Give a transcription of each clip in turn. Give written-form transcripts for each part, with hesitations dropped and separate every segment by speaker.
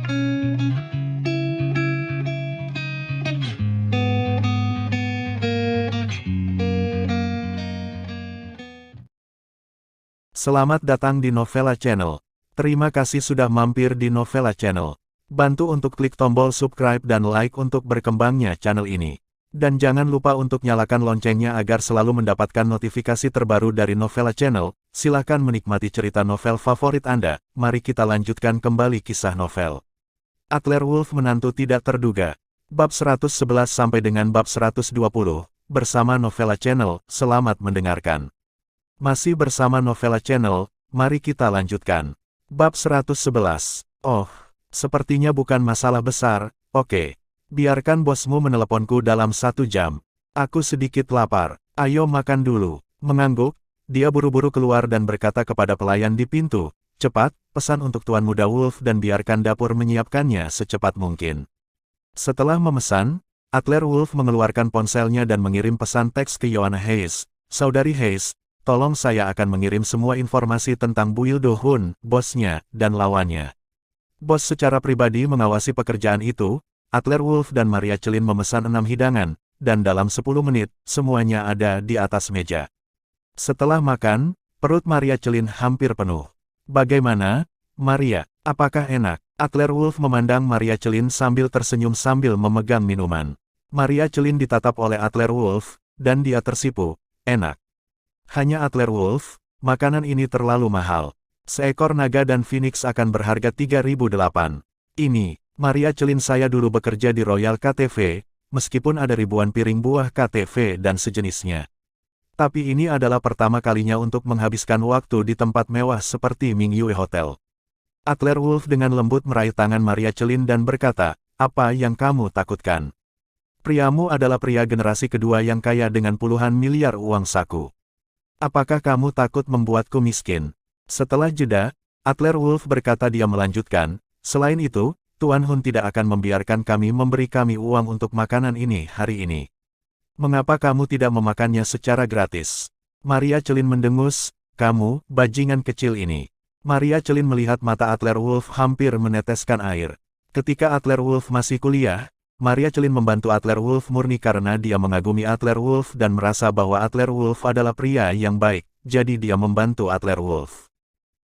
Speaker 1: Selamat datang di Novella Channel. Terima kasih sudah mampir di Novella Channel. Bantu untuk klik tombol subscribe dan like untuk berkembangnya channel ini. Dan jangan lupa untuk nyalakan loncengnya agar selalu mendapatkan notifikasi terbaru dari Novella Channel. Silakan menikmati cerita novel favorit Anda. Mari kita lanjutkan kembali kisah novel Adler Wolf Menantu Tidak Terduga. Bab 111 sampai dengan bab 120. Bersama Novella Channel, selamat mendengarkan. Masih bersama Novella Channel, mari kita lanjutkan. Bab 111. Oh, sepertinya bukan masalah besar. Oke. Biarkan bosmu meneleponku dalam 1 jam. Aku sedikit lapar. Ayo makan dulu. Mengangguk, dia buru-buru keluar dan berkata kepada pelayan di pintu, "Cepat, pesan untuk Tuan Muda Wolf dan biarkan dapur menyiapkannya secepat mungkin." Setelah memesan, Adler Wolf mengeluarkan ponselnya dan mengirim pesan teks ke Joanna Hayes. "Saudari Hayes, tolong saya akan mengirim semua informasi tentang Buil Do Hun, bosnya, dan lawannya." Bos secara pribadi mengawasi pekerjaan itu. Adler Wolf dan Maria Celin memesan 6 hidangan, dan dalam 10 menit, semuanya ada di atas meja. Setelah makan, perut Maria Celin hampir penuh. "Bagaimana, Maria? Apakah enak?" Adler Wolf memandang Maria Celin sambil tersenyum sambil memegang minuman. Maria Celin ditatap oleh Adler Wolf, dan dia tersipu. "Enak." Hanya Adler Wolf, makanan ini terlalu mahal. Seekor naga dan phoenix akan berharga 3.008. Ini, Maria Celin, saya dulu bekerja di Royal KTV, meskipun ada ribuan piring buah KTV dan sejenisnya. Tapi ini adalah pertama kalinya untuk menghabiskan waktu di tempat mewah seperti Mingyue Hotel. Adler Wolf dengan lembut meraih tangan Maria Celin dan berkata, "Apa yang kamu takutkan? Priamu adalah pria generasi kedua yang kaya dengan puluhan miliar uang saku. Apakah kamu takut membuatku miskin?" Setelah jeda, Adler Wolf berkata, dia melanjutkan, "Selain itu, Tuan Hun tidak akan membiarkan kami memberi kami uang untuk makanan ini hari ini. Mengapa kamu tidak memakannya secara gratis?" Maria Celin mendengus, "Kamu, bajingan kecil ini." Maria Celin melihat mata Adler Wolf hampir meneteskan air. Ketika Adler Wolf masih kuliah, Maria Celin membantu Adler Wolf murni karena dia mengagumi Adler Wolf dan merasa bahwa Adler Wolf adalah pria yang baik, jadi dia membantu Adler Wolf.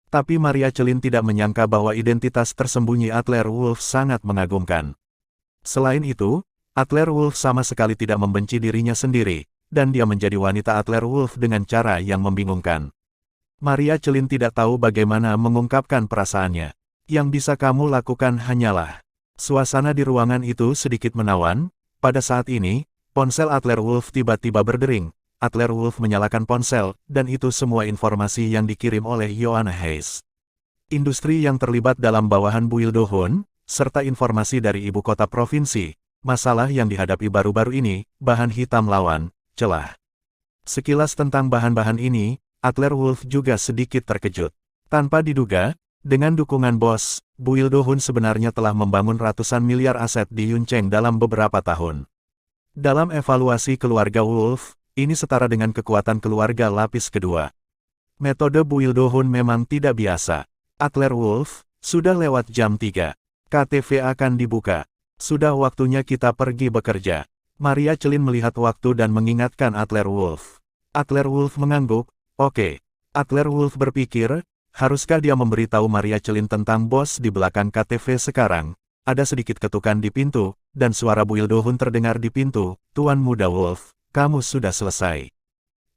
Speaker 1: Tapi Maria Celin tidak menyangka bahwa identitas tersembunyi Adler Wolf sangat mengagumkan. Selain itu, Adler Wolf sama sekali tidak membenci dirinya sendiri, dan dia menjadi wanita Adler Wolf dengan cara yang membingungkan. Maria Celin tidak tahu bagaimana mengungkapkan perasaannya. Yang bisa kamu lakukan hanyalah... Suasana di ruangan itu sedikit menawan. Pada saat ini, ponsel Adler Wolf tiba-tiba berdering. Adler Wolf menyalakan ponsel, dan itu semua informasi yang dikirim oleh Joanna Hayes. Industri yang terlibat dalam bawahan Buil Do Hun, serta informasi dari ibu kota provinsi. Masalah yang dihadapi baru-baru ini, bahan hitam lawan, celah. Sekilas tentang bahan-bahan ini, Adler Wolf juga sedikit terkejut. Tanpa diduga, dengan dukungan bos, Buil Do Hun sebenarnya telah membangun ratusan miliar aset di Yuncheng dalam beberapa tahun. Dalam evaluasi keluarga Wolf, ini setara dengan kekuatan keluarga lapis kedua. Metode Buil Do Hun memang tidak biasa. Adler Wolf, sudah lewat jam 3. KTV akan dibuka. Sudah waktunya kita pergi bekerja. Maria Celin melihat waktu dan mengingatkan Adler Wolf. Adler Wolf mengangguk, "Oke." Adler Wolf berpikir, haruskah dia memberitahu Maria Celin tentang bos di belakang KTV sekarang? Ada sedikit ketukan di pintu, dan suara Buil Do Hun terdengar di pintu. "Tuan Muda Wolf, kamu sudah selesai."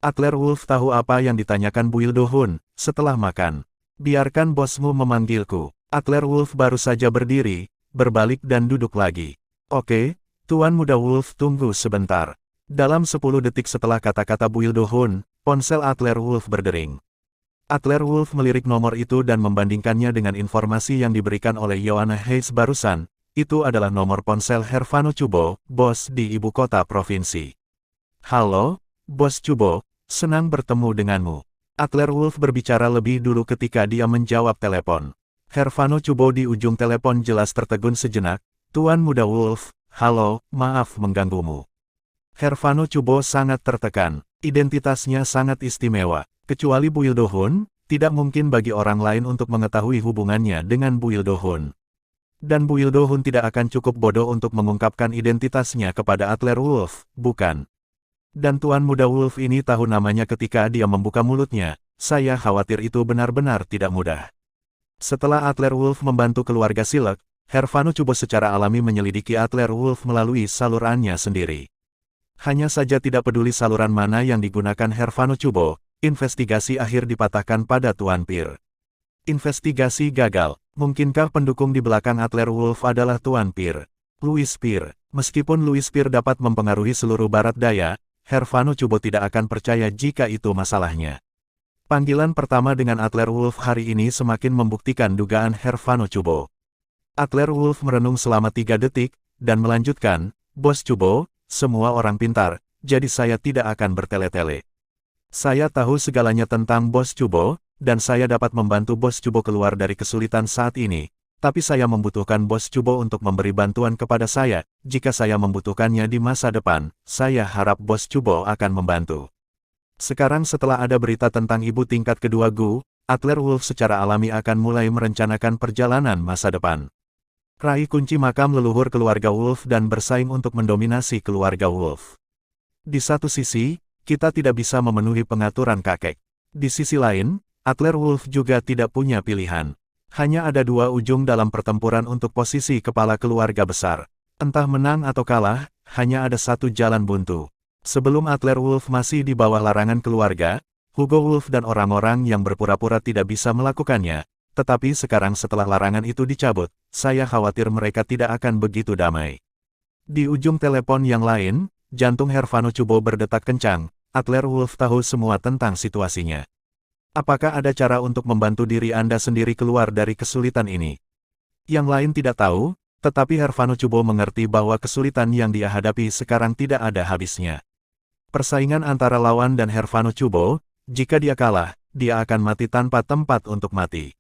Speaker 1: Adler Wolf tahu apa yang ditanyakan Buil Do Hun setelah makan. "Biarkan bosmu memanggilku." Adler Wolf baru saja berdiri, berbalik dan duduk lagi. "Oke, Tuan Muda Wolf, tunggu sebentar." Dalam 10 detik setelah kata-kata Buil Do Hun, ponsel Adler Wolf berdering. Adler Wolf melirik nomor itu dan membandingkannya dengan informasi yang diberikan oleh Joanna Hayes barusan. Itu adalah nomor ponsel Hervano Chubo, bos di ibu kota provinsi. "Halo, Bos Chubo, senang bertemu denganmu." Adler Wolf berbicara lebih dulu ketika dia menjawab telepon. Hervano Chubo di ujung telepon jelas tertegun sejenak. "Tuan Muda Wolf, halo, maaf mengganggumu." Hervano Chubo sangat tertekan. Identitasnya sangat istimewa. Kecuali Buil Do Hun, tidak mungkin bagi orang lain untuk mengetahui hubungannya dengan Buil Do Hun. Dan Bu Ildohun tidak akan cukup bodoh untuk mengungkapkan identitasnya kepada Adler Wolf, bukan? Dan Tuan Muda Wolf ini tahu namanya ketika dia membuka mulutnya, saya khawatir itu benar-benar tidak mudah. Setelah Adler Wolf membantu keluarga Silek, Hervano Chubo secara alami menyelidiki Adler Wolf melalui salurannya sendiri. Hanya saja tidak peduli saluran mana yang digunakan Hervano Chubo, investigasi akhir dipatahkan pada Tuan Pir. Investigasi gagal. Mungkinkah pendukung di belakang Adler Wolf adalah Tuan Pir? Louis Pir. Meskipun Louis Pir dapat mempengaruhi seluruh barat daya, Hervano Chubo tidak akan percaya jika itu masalahnya. Panggilan pertama dengan Adler Wolf hari ini semakin membuktikan dugaan Hervano Chubo. Adler Wolf merenung selama 3 detik, dan melanjutkan, Bos Chubo, semua orang pintar, jadi saya tidak akan bertele-tele. Saya tahu segalanya tentang Bos Chubo, dan saya dapat membantu Bos Chubo keluar dari kesulitan saat ini, tapi saya membutuhkan Bos Chubo untuk memberi bantuan kepada saya. Jika saya membutuhkannya di masa depan, saya harap Bos Chubo akan membantu. Sekarang setelah ada berita tentang ibu tingkat kedua Gu, Adler Wolf secara alami akan mulai merencanakan perjalanan masa depan. Raih kunci makam leluhur keluarga Wolf dan bersaing untuk mendominasi keluarga Wolf. Di satu sisi, kita tidak bisa memenuhi pengaturan kakek. Di sisi lain, Adler Wolf juga tidak punya pilihan. Hanya ada 2 ujung dalam pertempuran untuk posisi kepala keluarga besar. Entah menang atau kalah, hanya ada satu jalan buntu. Sebelum Adler Wolf masih di bawah larangan keluarga, Hugo Wolf dan orang-orang yang berpura-pura tidak bisa melakukannya. Tetapi sekarang setelah larangan itu dicabut, saya khawatir mereka tidak akan begitu damai. Di ujung telepon yang lain, jantung Hervano Chubo berdetak kencang. Adler Wolf tahu semua tentang situasinya. Apakah ada cara untuk membantu diri Anda sendiri keluar dari kesulitan ini? Yang lain tidak tahu, tetapi Hervano Chubo mengerti bahwa kesulitan yang dia hadapi sekarang tidak ada habisnya. Persaingan antara lawan dan Hervano Chubo, jika dia kalah, dia akan mati tanpa tempat untuk mati.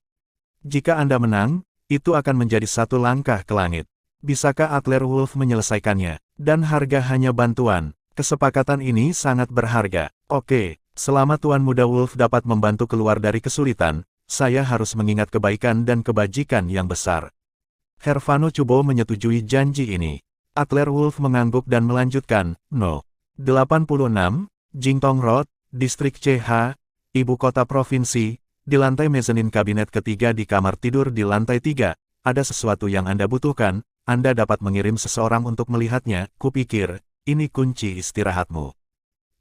Speaker 1: Jika Anda menang, itu akan menjadi satu langkah ke langit. Bisakah Adler Wolf menyelesaikannya? Dan harga hanya bantuan. Kesepakatan ini sangat berharga. Oke, selama Tuan Muda Wolf dapat membantu keluar dari kesulitan, saya harus mengingat kebaikan dan kebajikan yang besar. Hervano Chubo menyetujui janji ini. Adler Wolf mengangguk dan melanjutkan, No. 86, Jingtong Road, Distrik CH, Ibu Kota Provinsi, di lantai mezanin kabinet ketiga di kamar tidur di lantai 3, ada sesuatu yang Anda butuhkan, Anda dapat mengirim seseorang untuk melihatnya, kupikir, ini kunci istirahatmu.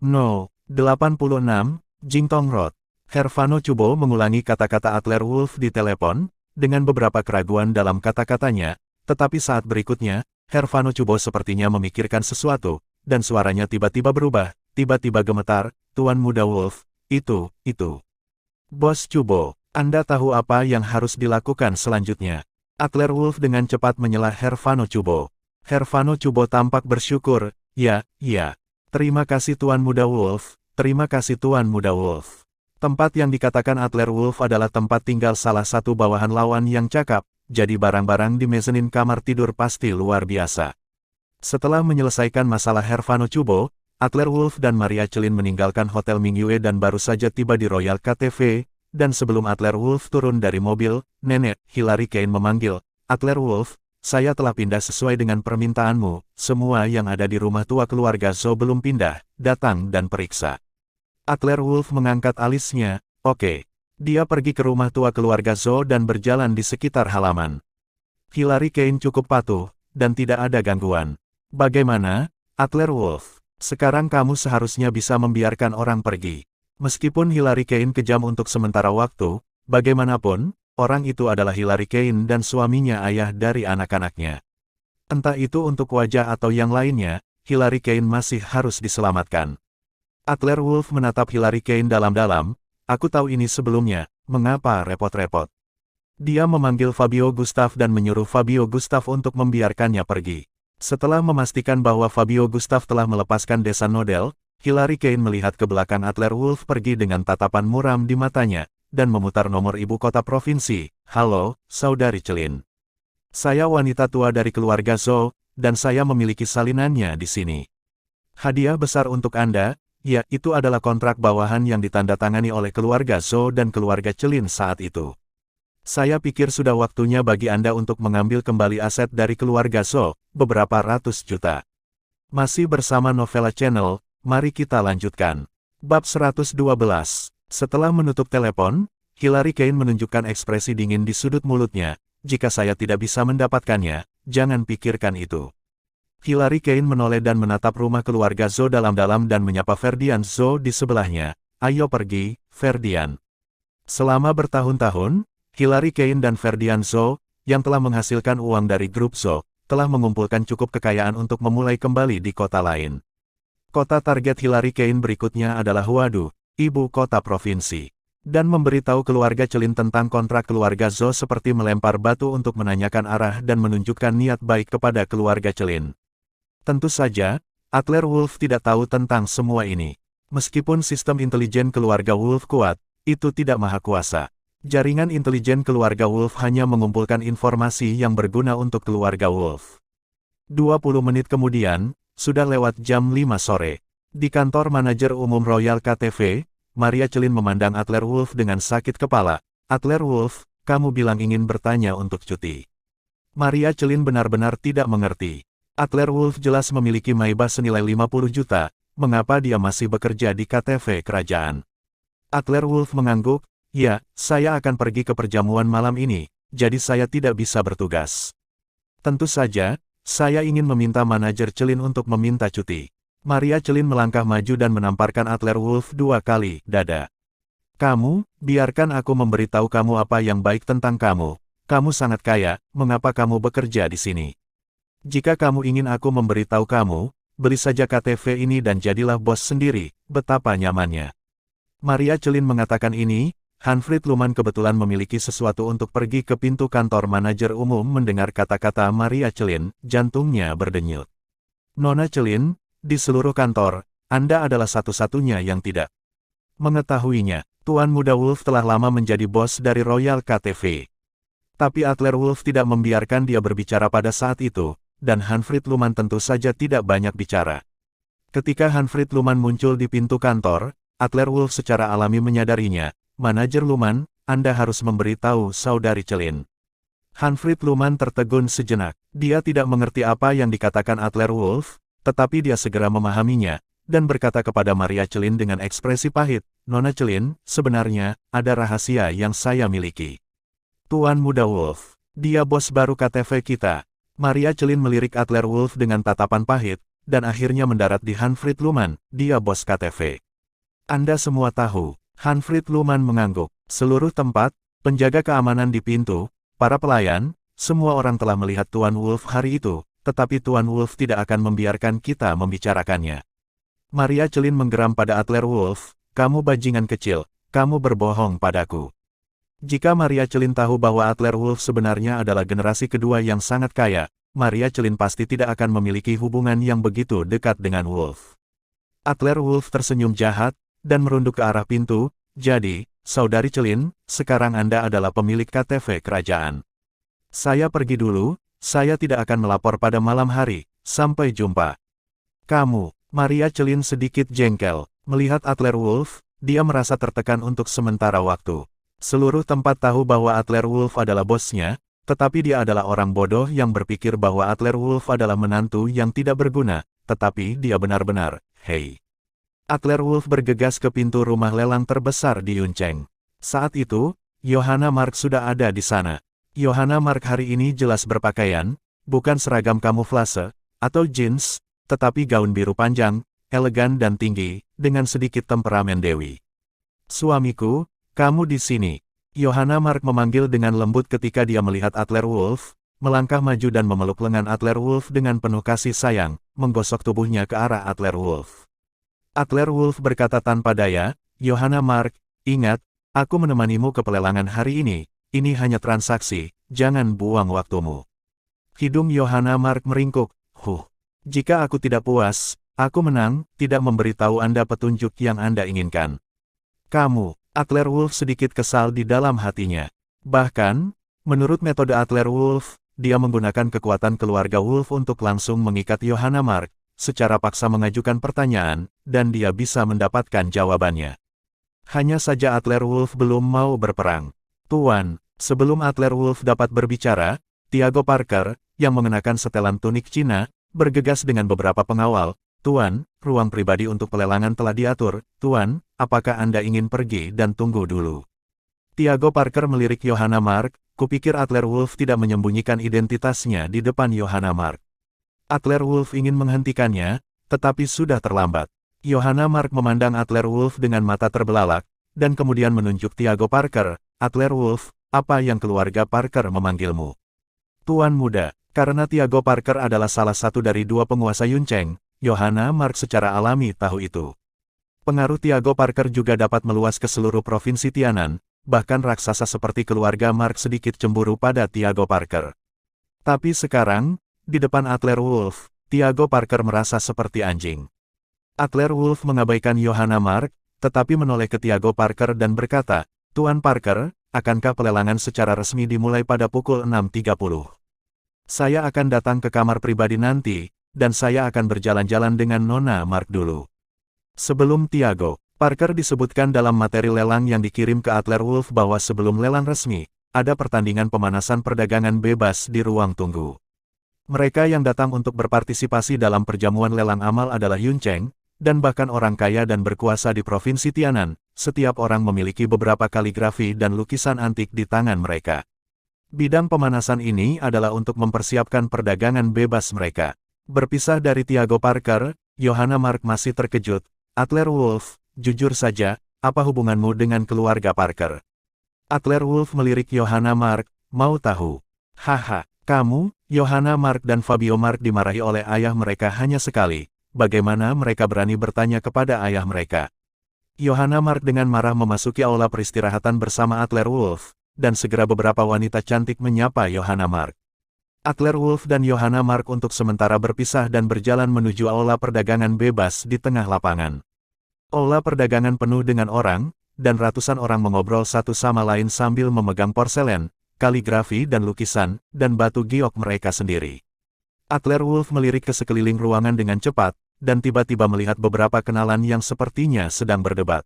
Speaker 1: No. 86, Jingtong Road. Hervano Chubo mengulangi kata-kata Adler Wolf di telepon, dengan beberapa keraguan dalam kata-katanya, tetapi saat berikutnya, Hervano Chubo sepertinya memikirkan sesuatu, dan suaranya tiba-tiba berubah, tiba-tiba gemetar, Tuan Muda Wolf, itu. Bos Chubo, Anda tahu apa yang harus dilakukan selanjutnya. Adler Wolf dengan cepat menyela Hervano Chubo. Hervano Chubo tampak bersyukur, ya. Terima kasih Tuan Muda Wolf, terima kasih Tuan Muda Wolf. Tempat yang dikatakan Adler Wolf adalah tempat tinggal salah satu bawahan lawan yang cakap, jadi barang-barang di mezanin kamar tidur pasti luar biasa. Setelah menyelesaikan masalah Hervano Chubo, Adler Wolf dan Maria Celin meninggalkan Hotel Mingyue dan baru saja tiba di Royal KTV, dan sebelum Adler Wolf turun dari mobil, Nenek Hillary Kane memanggil, Adler Wolf, saya telah pindah sesuai dengan permintaanmu, semua yang ada di rumah tua keluarga Zhou belum pindah, datang dan periksa. Adler Wolf mengangkat alisnya, oke. Dia pergi ke rumah tua keluarga Zhou dan berjalan di sekitar halaman. Hillary Kane cukup patuh, dan tidak ada gangguan. Bagaimana, Adler Wolf? Sekarang kamu seharusnya bisa membiarkan orang pergi. Meskipun Hillary Kane kejam untuk sementara waktu, bagaimanapun, orang itu adalah Hillary Kane dan suaminya ayah dari anak-anaknya. Entah itu untuk wajah atau yang lainnya, Hillary Kane masih harus diselamatkan. Adler Wolf menatap Hillary Kane dalam-dalam, aku tahu ini sebelumnya, mengapa repot-repot. Dia memanggil Fabio Gustav dan menyuruh Fabio Gustav untuk membiarkannya pergi. Setelah memastikan bahwa Fabio Gustav telah melepaskan desa Nodel, Hillary Kane melihat ke belakang Adler Wolf pergi dengan tatapan muram di matanya, dan memutar nomor ibu kota provinsi. Halo, Saudari Celin. Saya wanita tua dari keluarga Zhou, dan saya memiliki salinannya di sini. Hadiah besar untuk Anda, ya itu adalah kontrak bawahan yang ditandatangani oleh keluarga Zhou dan keluarga Celin saat itu. Saya pikir sudah waktunya bagi Anda untuk mengambil kembali aset dari keluarga Zhou, beberapa ratus juta. Masih bersama Novella Channel, mari kita lanjutkan. Bab 112. Setelah menutup telepon, Hillary Kane menunjukkan ekspresi dingin di sudut mulutnya. Jika saya tidak bisa mendapatkannya, jangan pikirkan itu. Hillary Kane menoleh dan menatap rumah keluarga Zhou dalam-dalam dan menyapa Ferdian Zhou di sebelahnya. Ayo pergi, Ferdian. Selama bertahun-tahun, Hillary Kane dan Ferdian Zhou, yang telah menghasilkan uang dari grup Zhou, telah mengumpulkan cukup kekayaan untuk memulai kembali di kota lain. Kota target Hillary Kane berikutnya adalah Huadu, ibu kota provinsi. Dan memberitahu keluarga Celin tentang kontrak keluarga Zhou seperti melempar batu untuk menanyakan arah dan menunjukkan niat baik kepada keluarga Celin. Tentu saja, Adler Wolf tidak tahu tentang semua ini. Meskipun sistem intelijen keluarga Wolf kuat, itu tidak maha kuasa. Jaringan intelijen keluarga Wolf hanya mengumpulkan informasi yang berguna untuk keluarga Wolf. 20 menit kemudian, sudah lewat jam 5 sore. Di kantor manajer umum Royal KTV, Maria Celin memandang Adler Wolf dengan sakit kepala. Adler Wolf, kamu bilang ingin bertanya untuk cuti. Maria Celin benar-benar tidak mengerti. Adler Wolf jelas memiliki Maybach senilai 50 juta, mengapa dia masih bekerja di KTV kerajaan? Adler Wolf mengangguk. Ya, saya akan pergi ke perjamuan malam ini, jadi saya tidak bisa bertugas. Tentu saja, saya ingin meminta manajer Celin untuk meminta cuti. Maria Celin melangkah maju dan menamparkan Adler Wolf 2 kali dada. Kamu, biarkan aku memberitahu kamu apa yang baik tentang kamu. Kamu sangat kaya, mengapa kamu bekerja di sini? Jika kamu ingin aku memberitahu kamu, beli saja KTV ini dan jadilah bos sendiri, betapa nyamannya. Maria Celin mengatakan ini. Hanfried Luman kebetulan memiliki sesuatu untuk pergi ke pintu kantor manajer umum mendengar kata-kata Maria Celin, jantungnya berdenyut. Nona Celin, di seluruh kantor, Anda adalah satu-satunya yang tidak mengetahuinya. Tuan Muda Wolf telah lama menjadi bos dari Royal KTV. Tapi Adler Wolf tidak membiarkan dia berbicara pada saat itu, dan Hanfried Luman tentu saja tidak banyak bicara. Ketika Hanfried Luman muncul di pintu kantor, Adler Wolf secara alami menyadarinya. Manajer Luman, Anda harus memberitahu saudari Celin. Hanfried Luman tertegun sejenak. Dia tidak mengerti apa yang dikatakan Adler Wolf, tetapi dia segera memahaminya, dan berkata kepada Maria Celin dengan ekspresi pahit, Nona Celin, sebenarnya, ada rahasia yang saya miliki. Tuan Muda Wolf, dia bos baru KTV kita. Maria Celin melirik Adler Wolf dengan tatapan pahit, dan akhirnya mendarat di Hanfried Luman, dia bos KTV. Anda semua tahu. Hanfried Luman mengangguk. Seluruh tempat, penjaga keamanan di pintu, para pelayan, semua orang telah melihat Tuan Wolf hari itu, tetapi Tuan Wolf tidak akan membiarkan kita membicarakannya. Maria Celin menggeram pada Adler Wolf, kamu bajingan kecil, kamu berbohong padaku. Jika Maria Celin tahu bahwa Adler Wolf sebenarnya adalah generasi kedua yang sangat kaya, Maria Celin pasti tidak akan memiliki hubungan yang begitu dekat dengan Wolf. Adler Wolf tersenyum jahat, dan merunduk ke arah pintu, jadi, saudari Celin, sekarang Anda adalah pemilik KTV kerajaan. Saya pergi dulu, saya tidak akan melapor pada malam hari, sampai jumpa. Kamu, Maria Celin sedikit jengkel, melihat Adler Wolf, dia merasa tertekan untuk sementara waktu. Seluruh tempat tahu bahwa Adler Wolf adalah bosnya, tetapi dia adalah orang bodoh yang berpikir bahwa Adler Wolf adalah menantu yang tidak berguna, tetapi dia benar-benar, hei. Adler Wolf bergegas ke pintu rumah lelang terbesar di Yuncheng. Saat itu, Johanna Mark sudah ada di sana. Johanna Mark hari ini jelas berpakaian, bukan seragam kamuflase, atau jeans, tetapi gaun biru panjang, elegan dan tinggi, dengan sedikit temperamen dewi. Suamiku, kamu di sini. Johanna Mark memanggil dengan lembut ketika dia melihat Adler Wolf, melangkah maju dan memeluk lengan Adler Wolf dengan penuh kasih sayang, menggosok tubuhnya ke arah Adler Wolf. Adler Wolf berkata tanpa daya, Johanna Mark, ingat, aku menemanimu ke pelelangan hari ini hanya transaksi, jangan buang waktumu. Hidung Johanna Mark meringkuk, jika aku tidak puas, aku menang, tidak memberitahu Anda petunjuk yang Anda inginkan. Kamu, Adler Wolf sedikit kesal di dalam hatinya. Bahkan, menurut metode Adler Wolf, dia menggunakan kekuatan keluarga Wolf untuk langsung mengikat Johanna Mark, secara paksa mengajukan pertanyaan, dan dia bisa mendapatkan jawabannya. Hanya saja Adler Wolf belum mau berperang. Tuan, Sebelum Adler Wolf dapat berbicara, Tiago Parker, yang mengenakan setelan tunik Cina, bergegas dengan beberapa pengawal. Tuan, ruang pribadi untuk pelelangan telah diatur. Tuan, apakah Anda ingin pergi dan tunggu dulu? Tiago Parker melirik Johanna Mark. Kupikir Adler Wolf tidak menyembunyikan identitasnya di depan Johanna Mark. Adler Wolf ingin menghentikannya, tetapi sudah terlambat. Johanna Mark memandang Adler Wolf dengan mata terbelalak, dan kemudian menunjuk Tiago Parker. Adler Wolf, apa yang keluarga Parker memanggilmu? Tuan muda, karena Tiago Parker adalah salah satu dari dua penguasa Yuncheng, Johanna Mark secara alami tahu itu. Pengaruh Tiago Parker juga dapat meluas ke seluruh provinsi Tianan, bahkan raksasa seperti keluarga Mark sedikit cemburu pada Tiago Parker. Tapi sekarang, di depan Adler Wolf, Tiago Parker merasa seperti anjing. Adler Wolf mengabaikan Johanna Mark, tetapi menoleh ke Tiago Parker dan berkata, Tuan Parker, akankah pelelangan secara resmi dimulai pada pukul 6.30? Saya akan datang ke kamar pribadi nanti, dan saya akan berjalan-jalan dengan Nona Mark dulu. Sebelum Tiago Parker disebutkan dalam materi lelang yang dikirim ke Adler Wolf bahwa sebelum lelang resmi, ada pertandingan pemanasan perdagangan bebas di ruang tunggu. Mereka yang datang untuk berpartisipasi dalam perjamuan lelang amal adalah Yuncheng, dan bahkan orang kaya dan berkuasa di Provinsi Tianan. Setiap orang memiliki beberapa kaligrafi dan lukisan antik di tangan mereka. Bidang pemanasan ini adalah untuk mempersiapkan perdagangan bebas mereka. Berpisah dari Tiago Parker, Johanna Mark masih terkejut. Adler Wolf, jujur saja, apa hubunganmu dengan keluarga Parker? Adler Wolf melirik Johanna Mark, mau tahu? Haha, kamu, Johanna Mark dan Fabio Mark dimarahi oleh ayah mereka hanya sekali. Bagaimana mereka berani bertanya kepada ayah mereka? Johanna Mark dengan marah memasuki aula peristirahatan bersama Adler Wolf, dan segera beberapa wanita cantik menyapa Johanna Mark. Adler Wolf dan Johanna Mark untuk sementara berpisah dan berjalan menuju aula perdagangan bebas di tengah lapangan. Aula perdagangan penuh dengan orang, dan ratusan orang mengobrol satu sama lain sambil memegang porselen, kaligrafi dan lukisan, dan batu giok mereka sendiri. Adler Wolf melirik ke sekeliling ruangan dengan cepat, dan tiba-tiba melihat beberapa kenalan yang sepertinya sedang berdebat.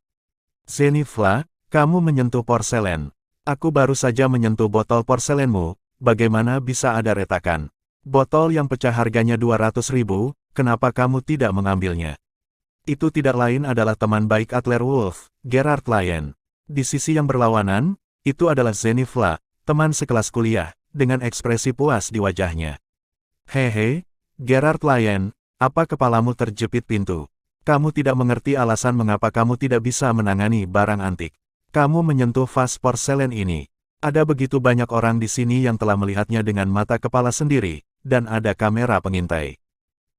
Speaker 1: Zenithla, kamu menyentuh porselen. Aku baru saja menyentuh botol porselenmu, bagaimana bisa ada retakan? Botol yang pecah harganya 200.000, kenapa kamu tidak mengambilnya? Itu tidak lain adalah teman baik Adler Wolf, Gerard Lyon. Di sisi yang berlawanan, itu adalah Zenithla, teman sekelas kuliah, dengan ekspresi puas di wajahnya. Hehe, Gerard Lyon, apa kepalamu terjepit pintu? Kamu tidak mengerti alasan mengapa kamu tidak bisa menangani barang antik. Kamu menyentuh vas porselen ini. Ada begitu banyak orang di sini yang telah melihatnya dengan mata kepala sendiri, dan ada kamera pengintai.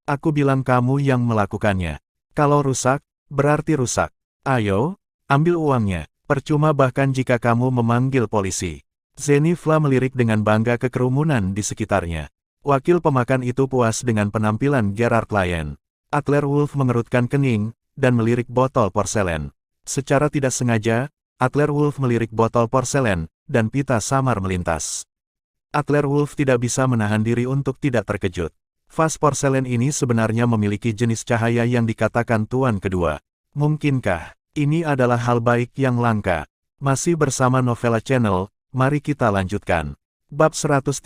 Speaker 1: Aku bilang kamu yang melakukannya. Kalau rusak, berarti rusak. Ayo, ambil uangnya. Percuma bahkan jika kamu memanggil polisi. Zenithla melirik dengan bangga ke kerumunan di sekitarnya. Wakil pemakan itu puas dengan penampilan Gerard Lyon. Adler Wolf mengerutkan kening, dan melirik botol porselen. Secara tidak sengaja, Adler Wolf melirik botol porselen, dan pita samar melintas. Adler Wolf tidak bisa menahan diri untuk tidak terkejut. Vas porselen ini sebenarnya memiliki jenis cahaya yang dikatakan tuan kedua. Mungkinkah ini adalah hal baik yang langka? Masih bersama Novella Channel, mari kita lanjutkan. Bab 113.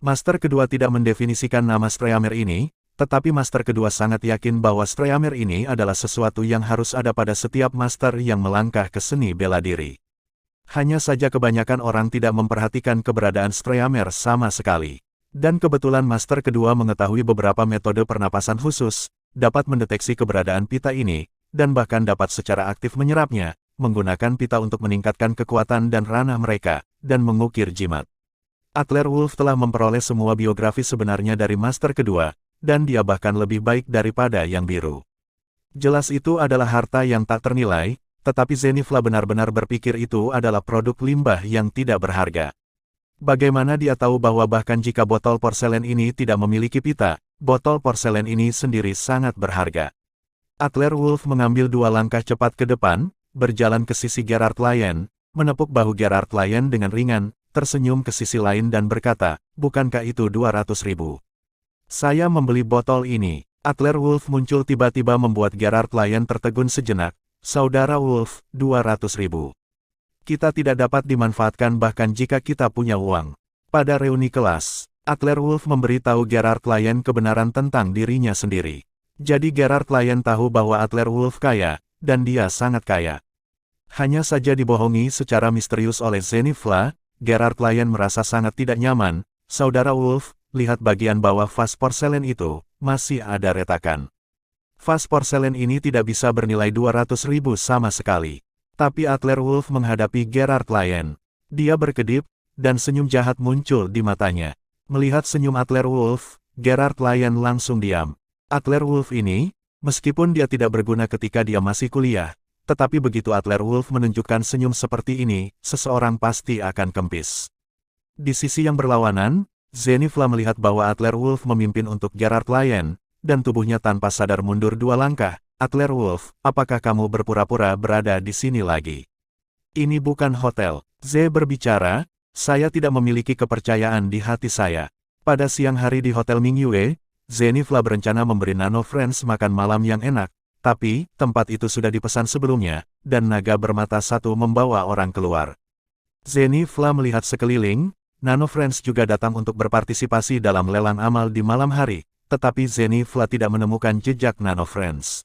Speaker 1: Master kedua tidak mendefinisikan nama Streamer ini, tetapi Master kedua sangat yakin bahwa Streamer ini adalah sesuatu yang harus ada pada setiap Master yang melangkah ke seni bela diri. Hanya saja kebanyakan orang tidak memperhatikan keberadaan Streamer sama sekali. Dan kebetulan Master kedua mengetahui beberapa metode pernapasan khusus, dapat mendeteksi keberadaan pita ini, dan bahkan dapat secara aktif menyerapnya, menggunakan pita untuk meningkatkan kekuatan dan ranah mereka, dan mengukir jimat. Adler Wolf telah memperoleh semua biografi sebenarnya dari Master kedua, dan dia bahkan lebih baik daripada yang biru. Jelas itu adalah harta yang tak ternilai, tetapi Zenithla benar-benar berpikir itu adalah produk limbah yang tidak berharga. Bagaimana dia tahu bahwa bahkan jika botol porselen ini tidak memiliki pita, botol porselen ini sendiri sangat berharga. Adler Wolf mengambil 2 langkah cepat ke depan, berjalan ke sisi Gerard Lyon, menepuk bahu Gerard Lyon dengan ringan, tersenyum ke sisi lain dan berkata, bukankah itu 200.000? Saya membeli botol ini. Adler Wolf muncul tiba-tiba membuat Gerard Lyon tertegun sejenak. Saudara Wolf, 200.000. Kita tidak dapat dimanfaatkan bahkan jika kita punya uang. Pada reuni kelas, Adler Wolf memberitahu Gerard Klien kebenaran tentang dirinya sendiri. Jadi Gerard Klien tahu bahwa Adler Wolf kaya, dan dia sangat kaya. Hanya saja dibohongi secara misterius oleh Zenithla, Gerard Klien merasa sangat tidak nyaman. Saudara Wolf, lihat bagian bawah vas porselen itu, masih ada retakan. Vas porselen ini tidak bisa bernilai 200.000 sama sekali. Tapi Adler Wolf menghadapi Gerard Klien. Dia berkedip, dan senyum jahat muncul di matanya. Melihat senyum Adler Wolf, Gerard Klien langsung diam. Adler Wolf ini, meskipun dia tidak berguna ketika dia masih kuliah, tetapi begitu Adler Wolf menunjukkan senyum seperti ini, seseorang pasti akan kempis. Di sisi yang berlawanan, Zenithla melihat bahwa Adler Wolf memimpin untuk Gerard Klien, dan tubuhnya tanpa sadar mundur 2 langkah. Adler Wolf, apakah kamu berpura-pura berada di sini lagi? Ini bukan hotel. Z berbicara, saya tidak memiliki kepercayaan di hati saya. Pada siang hari di Hotel Mingyue, Zenithla berencana memberi Nano Friends makan malam yang enak, tapi tempat itu sudah dipesan sebelumnya, dan naga bermata satu membawa orang keluar. Zenithla melihat sekeliling, Nano Friends juga datang untuk berpartisipasi dalam lelang amal di malam hari, tetapi Zenithla tidak menemukan jejak Nano Friends.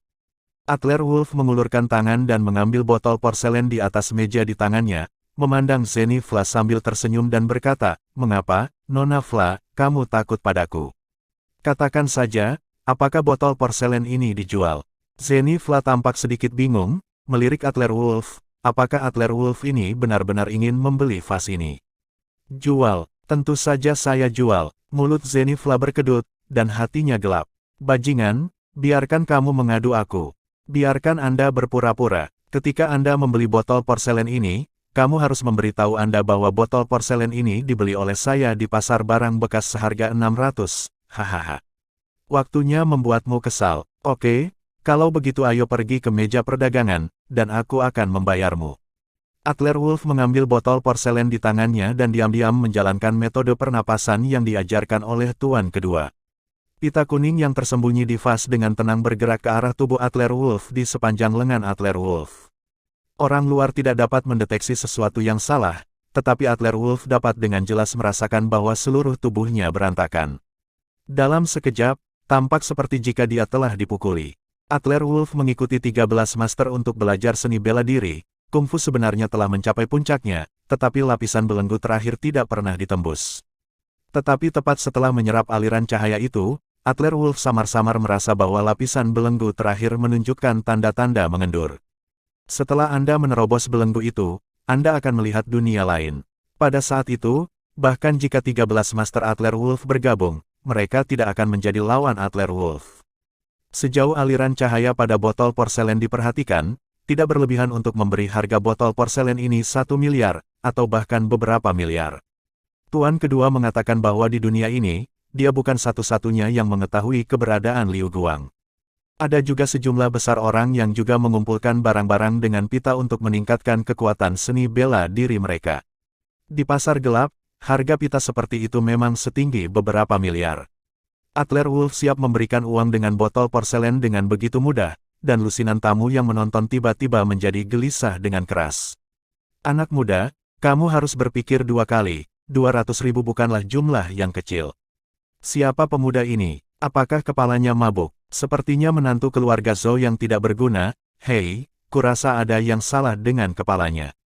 Speaker 1: Adler Wolf mengulurkan tangan dan mengambil botol porselen di atas meja di tangannya, memandang Zenithla sambil tersenyum dan berkata, "Mengapa, Nona Fla, kamu takut padaku? Katakan saja, apakah botol porselen ini dijual?" Zenithla tampak sedikit bingung, melirik Adler Wolf, apakah Adler Wolf ini benar-benar ingin membeli vas ini? "Jual, tentu saja saya jual." Mulut Zenithla berkedut, dan hatinya gelap. "Bajingan, biarkan kamu mengadu aku. Biarkan Anda berpura-pura. Ketika Anda membeli botol porselen ini, kamu harus memberitahu Anda bahwa botol porselen ini dibeli oleh saya di pasar barang bekas seharga 600. Hahaha. Waktunya membuatmu kesal. Oke, kalau begitu ayo pergi ke meja perdagangan, dan aku akan membayarmu." Adler Wolf mengambil botol porselen di tangannya dan diam-diam menjalankan metode pernapasan yang diajarkan oleh tuan kedua. Pita kuning yang tersembunyi di vas dengan tenang bergerak ke arah tubuh Adler Wolf di sepanjang lengan Adler Wolf. Orang luar tidak dapat mendeteksi sesuatu yang salah, tetapi Adler Wolf dapat dengan jelas merasakan bahwa seluruh tubuhnya berantakan. Dalam sekejap, tampak seperti jika dia telah dipukuli. Adler Wolf mengikuti 13 master untuk belajar seni bela diri. Kungfu sebenarnya telah mencapai puncaknya, tetapi lapisan belenggu terakhir tidak pernah ditembus. Tetapi tepat setelah menyerap aliran cahaya itu, Adler Wolf samar-samar merasa bahwa lapisan belenggu terakhir menunjukkan tanda-tanda mengendur. Setelah Anda menerobos belenggu itu, Anda akan melihat dunia lain. Pada saat itu, bahkan jika 13 Master Adler Wolf bergabung, mereka tidak akan menjadi lawan Adler Wolf. Sejauh aliran cahaya pada botol porselen diperhatikan, tidak berlebihan untuk memberi harga botol porselen ini 1 miliar, atau bahkan beberapa miliar. Tuan kedua mengatakan bahwa di dunia ini, dia bukan satu-satunya yang mengetahui keberadaan Liu Guang. Ada juga sejumlah besar orang yang juga mengumpulkan barang-barang dengan pita untuk meningkatkan kekuatan seni bela diri mereka. Di pasar gelap, harga pita seperti itu memang setinggi beberapa miliar. Adler Wolf siap memberikan uang dengan botol porselen dengan begitu mudah, dan lusinan tamu yang menonton tiba-tiba menjadi gelisah dengan keras. "Anak muda, kamu harus berpikir 2 kali, 200.000 bukanlah jumlah yang kecil. Siapa pemuda ini? Apakah kepalanya mabuk? Sepertinya menantu keluarga Zhou yang tidak berguna. Hei, kurasa ada yang salah dengan kepalanya."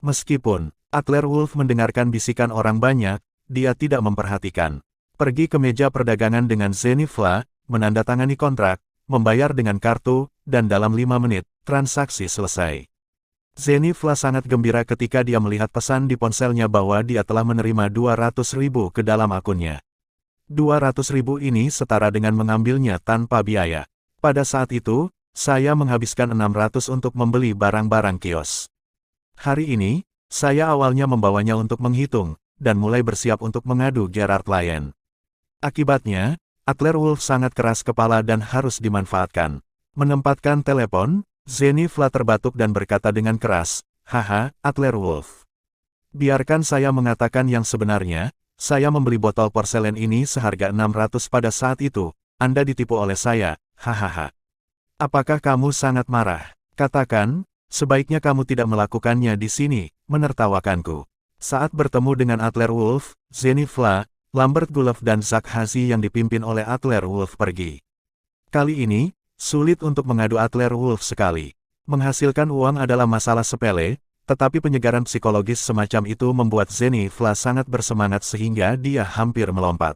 Speaker 1: Meskipun Adler Wolf mendengarkan bisikan orang banyak, dia tidak memperhatikan. Pergi ke meja perdagangan dengan Zenithla, menandatangani kontrak, membayar dengan kartu, dan dalam 5 menit, transaksi selesai. Zenithla sangat gembira ketika dia melihat pesan di ponselnya bahwa dia telah menerima 200.000 ke dalam akunnya. 200.000 ini setara dengan mengambilnya tanpa biaya. Pada saat itu, saya menghabiskan 600 untuk membeli barang-barang kios. Hari ini, saya awalnya membawanya untuk menghitung, dan mulai bersiap untuk mengadu Gerard Klien. Akibatnya, Adler Wolf sangat keras kepala dan harus dimanfaatkan. Menempatkan telepon, Zenithla terbatuk dan berkata dengan keras, "Haha, Adler Wolf. Biarkan saya mengatakan yang sebenarnya, saya membeli botol porselen ini seharga 600 pada saat itu, Anda ditipu oleh saya, hahaha. Apakah kamu sangat marah? Katakan, Sebaiknya kamu tidak melakukannya di sini, menertawakanku. Saat bertemu dengan Adler Wolf, Zenny Fla, Lambert Gulov dan Zak Hazi yang dipimpin oleh Adler Wolf pergi. Kali ini, sulit untuk mengadu Adler Wolf sekali. Menghasilkan uang adalah masalah sepele, tetapi penyegaran psikologis semacam itu membuat Zenny Fla sangat bersemangat sehingga dia hampir melompat.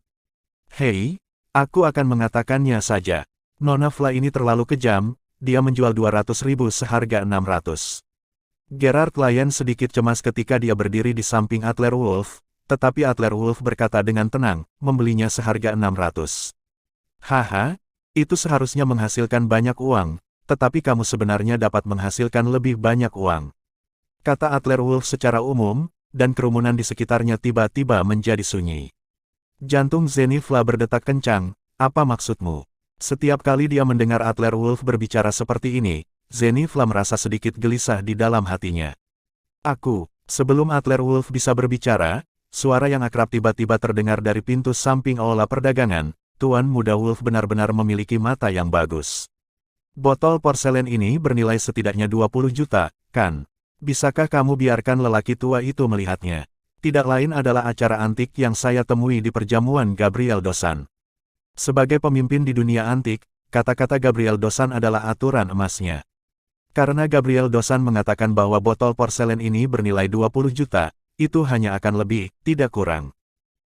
Speaker 1: Hei, aku akan mengatakannya saja. Nona Fla ini terlalu kejam, dia menjual 200.000 seharga 600. Gerard Lyon sedikit cemas ketika dia berdiri di samping Adler Wolf, tetapi Adler Wolf berkata dengan tenang, membelinya seharga 600. Haha, itu seharusnya menghasilkan banyak uang, tetapi kamu sebenarnya dapat menghasilkan lebih banyak uang. Kata Adler Wolf secara umum, dan kerumunan di sekitarnya tiba-tiba menjadi sunyi. Jantung Zenny Fla berdetak kencang, apa maksudmu? Setiap kali dia mendengar Adler Wolf berbicara seperti ini, Zenny Fla merasa sedikit gelisah di dalam hatinya. Sebelum Adler Wolf bisa berbicara, suara yang akrab tiba-tiba terdengar dari pintu samping aula perdagangan. Tuan Muda Wolf benar-benar memiliki mata yang bagus. Botol porselen ini bernilai setidaknya 20 juta, kan? Bisakah kamu biarkan lelaki tua itu melihatnya? Tidak lain adalah acara antik yang saya temui di perjamuan Gabriel Dosan. Sebagai pemimpin di dunia antik, kata-kata Gabriel Dosan adalah aturan emasnya. Karena Gabriel Dosan mengatakan bahwa botol porselen ini bernilai 20 juta, itu hanya akan lebih, tidak kurang.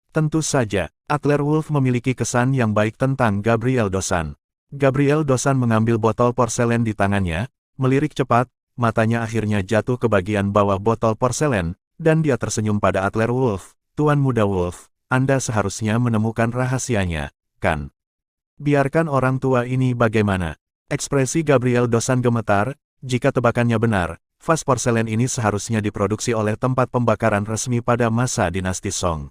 Speaker 1: Tentu saja, Adler Wolf memiliki kesan yang baik tentang Gabriel Dosan. Gabriel Dosan mengambil botol porselen di tangannya, melirik cepat, matanya akhirnya jatuh ke bagian bawah botol porselen, dan dia tersenyum pada Adler Wolf. Tuan Muda Wolf, Anda seharusnya menemukan rahasianya, kan? Biarkan orang tua ini bagaimana. Ekspresi Gabriel Dosan gemetar, jika tebakannya benar, vas porselen ini seharusnya diproduksi oleh tempat pembakaran resmi pada masa dinasti Song.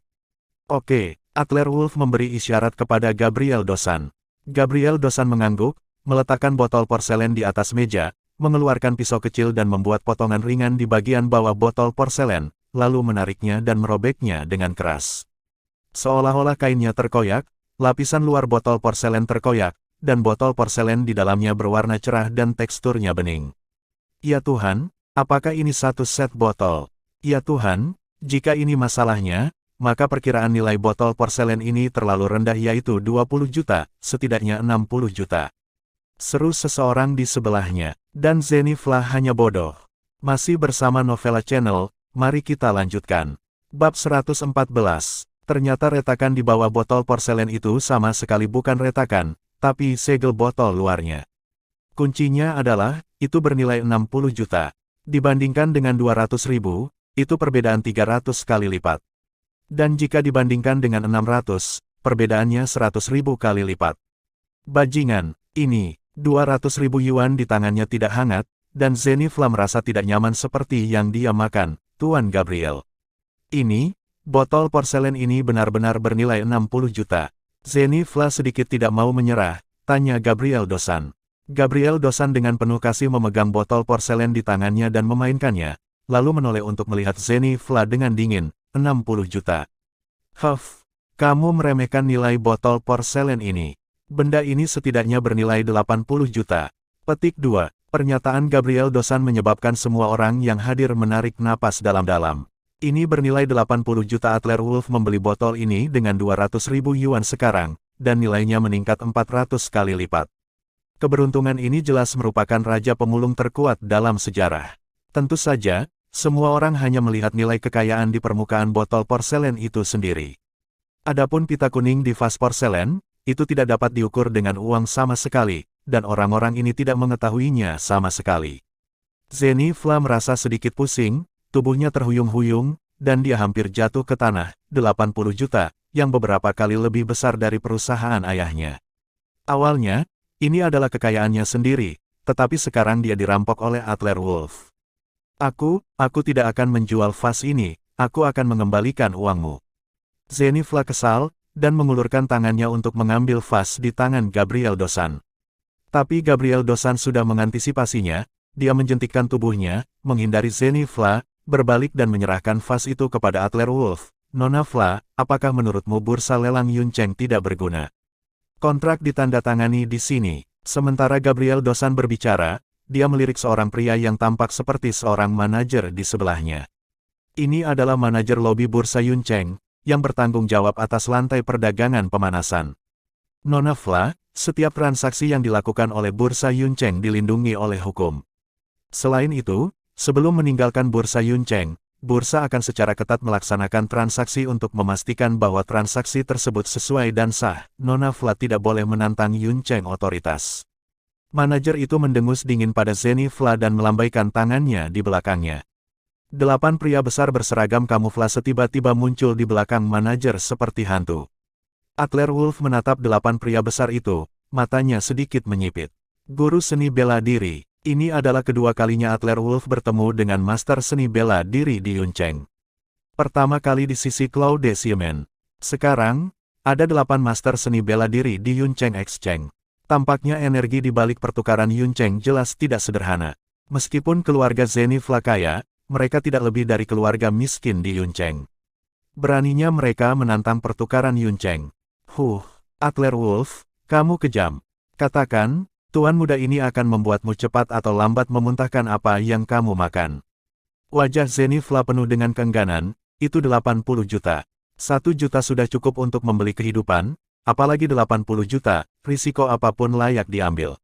Speaker 1: Oke, Adler Wolf memberi isyarat kepada Gabriel Dosan. Gabriel Dosan mengangguk, meletakkan botol porselen di atas meja, mengeluarkan pisau kecil dan membuat potongan ringan di bagian bawah botol porselen, lalu menariknya dan merobeknya dengan keras. Seolah-olah kainnya terkoyak, lapisan luar botol porselen terkoyak, dan botol porselen di dalamnya berwarna cerah dan teksturnya bening. Ya Tuhan, apakah ini satu set botol? Ya Tuhan, jika ini masalahnya, maka perkiraan nilai botol porselen ini terlalu rendah yaitu 20 juta, setidaknya 60 juta. Seru seseorang di sebelahnya, dan Zenny Fla hanya bodoh. Masih bersama Novella Channel, mari kita lanjutkan. Bab 114, ternyata retakan di bawah botol porselen itu sama sekali bukan retakan, tapi segel botol luarnya. Kuncinya adalah, itu bernilai 60 juta. Dibandingkan dengan 200.000, itu perbedaan 300 kali lipat. Dan jika dibandingkan dengan 600, perbedaannya 100.000 kali lipat. Bajingan, ini, 200.000 yuan di tangannya tidak hangat, dan Zenny Fla merasa tidak nyaman seperti yang dia makan, Tuan Gabriel. Ini, botol porselen ini benar-benar bernilai 60 juta. Zenny Fla sedikit tidak mau menyerah, tanya Gabriel Dosan. Gabriel Dosan dengan penuh kasih memegang botol porselen di tangannya dan memainkannya, lalu menoleh untuk melihat Zenny Fla dengan dingin, 60 juta. Huff, kamu meremehkan nilai botol porselen ini. Benda ini setidaknya bernilai 80 juta. Petik 2. Pernyataan Gabriel Dosan menyebabkan semua orang yang hadir menarik napas dalam-dalam. Ini bernilai 80 juta. Adler Wolf membeli botol ini dengan 200.000 yuan sekarang, dan nilainya meningkat 400 kali lipat. Keberuntungan ini jelas merupakan raja pemulung terkuat dalam sejarah. Tentu saja, semua orang hanya melihat nilai kekayaan di permukaan botol porselen itu sendiri. Adapun pita kuning di vas porselen, itu tidak dapat diukur dengan uang sama sekali, dan orang-orang ini tidak mengetahuinya sama sekali. Zenny Fla merasa sedikit pusing, tubuhnya terhuyung-huyung, dan dia hampir jatuh ke tanah, 80 juta, yang beberapa kali lebih besar dari perusahaan ayahnya. Awalnya, ini adalah kekayaannya sendiri, tetapi sekarang dia dirampok oleh Adler Wolf. Aku tidak akan menjual vas ini, aku akan mengembalikan uangmu. Zenny Fla kesal, dan mengulurkan tangannya untuk mengambil vas di tangan Gabriel Dosan. Tapi Gabriel Dosan sudah mengantisipasinya, dia menjentikkan tubuhnya, menghindari Zenny Fla, berbalik dan menyerahkan vas itu kepada Adler Wolf. Nona Fla, apakah menurutmu bursa lelang Yuncheng tidak berguna? Kontrak ditandatangani di sini. Sementara Gabriel Dosan berbicara, dia melirik seorang pria yang tampak seperti seorang manajer di sebelahnya. Ini adalah manajer lobi Bursa Yuncheng, yang bertanggung jawab atas lantai perdagangan pemanasan. Nona Fla, setiap transaksi yang dilakukan oleh Bursa Yuncheng dilindungi oleh hukum. Selain itu, sebelum meninggalkan Bursa Yuncheng, bursa akan secara ketat melaksanakan transaksi untuk memastikan bahwa transaksi tersebut sesuai dan sah. Nona Fla tidak boleh menantang Yuncheng otoritas. Manajer itu mendengus dingin pada Zenny Fla dan melambaikan tangannya di belakangnya. 8 pria besar berseragam kamuflase tiba-tiba muncul di belakang manajer seperti hantu. Adler Wolf menatap 8 pria besar itu, matanya sedikit menyipit. Guru seni bela diri. Ini adalah kedua kalinya Adler Wolf bertemu dengan master seni bela diri di Yuncheng. Pertama kali di sisi Claude Siemen. Sekarang, ada 8 master seni bela diri di Yuncheng Exchange. Tampaknya energi di balik pertukaran Yuncheng jelas tidak sederhana. Meskipun keluarga Zenny Fla kaya, mereka tidak lebih dari keluarga miskin di Yuncheng. Beraninya mereka menantang pertukaran Yuncheng. Adler Wolf, kamu kejam. Katakan, Tuan muda ini akan membuatmu cepat atau lambat memuntahkan apa yang kamu makan. Wajah Zenny Fla penuh dengan keengganan, itu 80 juta. 1 juta sudah cukup untuk membeli kehidupan, apalagi 80 juta, risiko apapun layak diambil.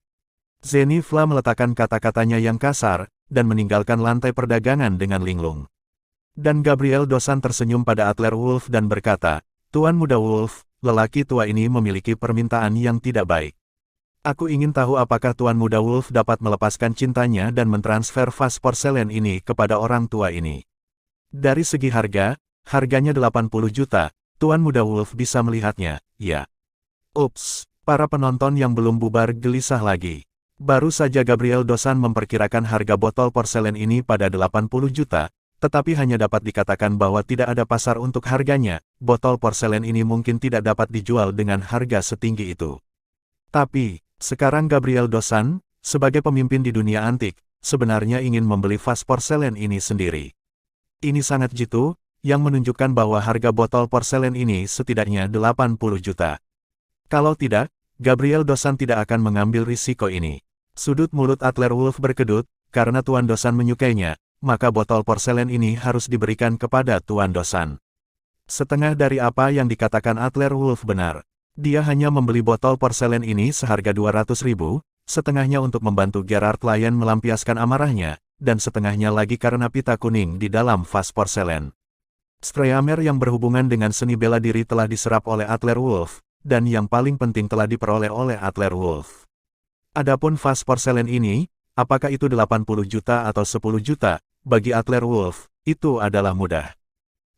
Speaker 1: Zenny Fla meletakkan kata-katanya yang kasar, dan meninggalkan lantai perdagangan dengan linglung. Dan Gabriel Dosan tersenyum pada Adler Wolf dan berkata, Tuan muda Wolf, lelaki tua ini memiliki permintaan yang tidak baik. Aku ingin tahu apakah Tuan muda Wolf dapat melepaskan cintanya dan mentransfer vas porselen ini kepada orang tua ini. Dari segi harga, harganya 80 juta, Tuan muda Wolf bisa melihatnya, ya. Ups, para penonton yang belum bubar gelisah lagi. Baru saja Gabriel Dosan memperkirakan harga botol porselen ini pada 80 juta, tetapi hanya dapat dikatakan bahwa tidak ada pasar untuk harganya. Botol porselen ini mungkin tidak dapat dijual dengan harga setinggi itu. Tapi, sekarang Gabriel Dosan, sebagai pemimpin di dunia antik, sebenarnya ingin membeli vas porselen ini sendiri. Ini sangat jitu, yang menunjukkan bahwa harga botol porselen ini setidaknya 80 juta. Kalau tidak, Gabriel Dosan tidak akan mengambil risiko ini. Sudut mulut Adler Wolf berkedut, karena Tuan Dosan menyukainya, maka botol porselen ini harus diberikan kepada Tuan Dosan. Setengah dari apa yang dikatakan Adler Wolf benar. Dia hanya membeli botol porselen ini seharga 200.000, setengahnya untuk membantu Gerard Lyon melampiaskan amarahnya, dan setengahnya lagi karena pita kuning di dalam vas porselen. Streamer yang berhubungan dengan seni bela diri telah diserap oleh Adler Wolf, dan yang paling penting telah diperoleh oleh Adler Wolf. Adapun vas porselen ini, apakah itu 80 juta atau 10 juta, bagi Adler Wolf, itu adalah mudah.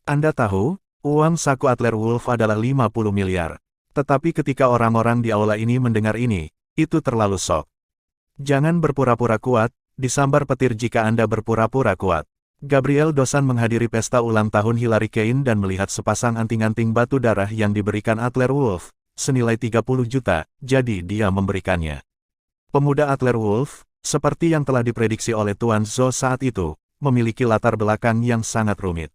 Speaker 1: Anda tahu, uang saku Adler Wolf adalah 50 miliar. Tetapi ketika orang-orang di aula ini mendengar ini, itu terlalu sok. Jangan berpura-pura kuat, disambar petir jika Anda berpura-pura kuat. Gabriel Dosan menghadiri pesta ulang tahun Hillary Kane dan melihat sepasang anting-anting batu darah yang diberikan Adler Wolf, senilai 30 juta, jadi dia memberikannya. Pemuda Adler Wolf, seperti yang telah diprediksi oleh Tuan Zhou saat itu, memiliki latar belakang yang sangat rumit.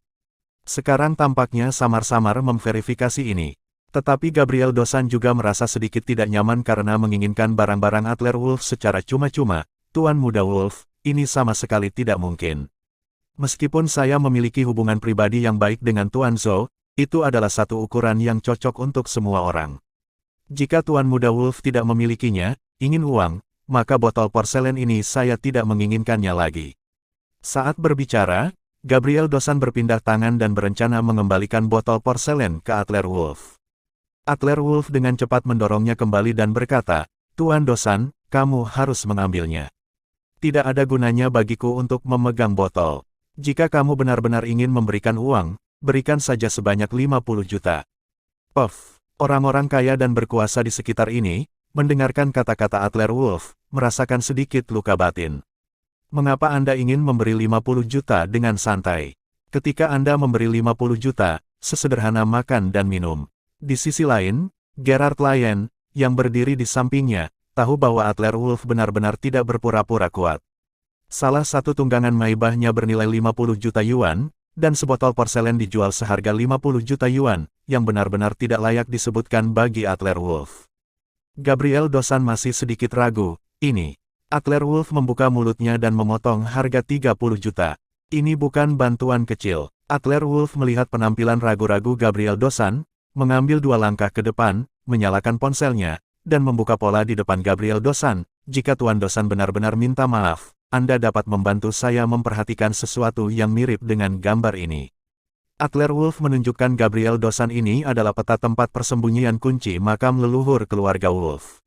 Speaker 1: Sekarang tampaknya samar-samar memverifikasi ini. Tetapi Gabriel Dosan juga merasa sedikit tidak nyaman karena menginginkan barang-barang Adler Wolf secara cuma-cuma. Tuan muda Wolf, ini sama sekali tidak mungkin. Meskipun saya memiliki hubungan pribadi yang baik dengan Tuan Zhou, itu adalah satu ukuran yang cocok untuk semua orang. Jika Tuan muda Wolf tidak memilikinya, ingin uang, maka botol porselen ini saya tidak menginginkannya lagi. Saat berbicara, Gabriel Dosan berpindah tangan dan berencana mengembalikan botol porselen ke Adler Wolf. Adler Wolf dengan cepat mendorongnya kembali dan berkata, Tuan Dosan, kamu harus mengambilnya. Tidak ada gunanya bagiku untuk memegang botol. Jika kamu benar-benar ingin memberikan uang, berikan saja sebanyak 50 juta. Puff, orang-orang kaya dan berkuasa di sekitar ini, mendengarkan kata-kata Adler Wolf, merasakan sedikit luka batin. Mengapa Anda ingin memberi 50 juta dengan santai? Ketika Anda memberi 50 juta, sesederhana makan dan minum. Di sisi lain, Gerard Lyon, yang berdiri di sampingnya, tahu bahwa Adler Wolf benar-benar tidak berpura-pura kuat. Salah satu tunggangan Maybachnya bernilai 50 juta yuan, dan sebotol porselen dijual seharga 50 juta yuan, yang benar-benar tidak layak disebutkan bagi Adler Wolf. Gabriel Dosan masih sedikit ragu, ini. Adler Wolf membuka mulutnya dan memotong harga 30 juta. Ini bukan bantuan kecil. Adler Wolf melihat penampilan ragu-ragu Gabriel Dosan, mengambil 2 langkah ke depan, menyalakan ponselnya, dan membuka pola di depan Gabriel Dosan. Jika Tuan Dosan benar-benar minta maaf, Anda dapat membantu saya memperhatikan sesuatu yang mirip dengan gambar ini. Adler Wolf menunjukkan Gabriel Dosan ini adalah peta tempat persembunyian kunci makam leluhur keluarga Wolf.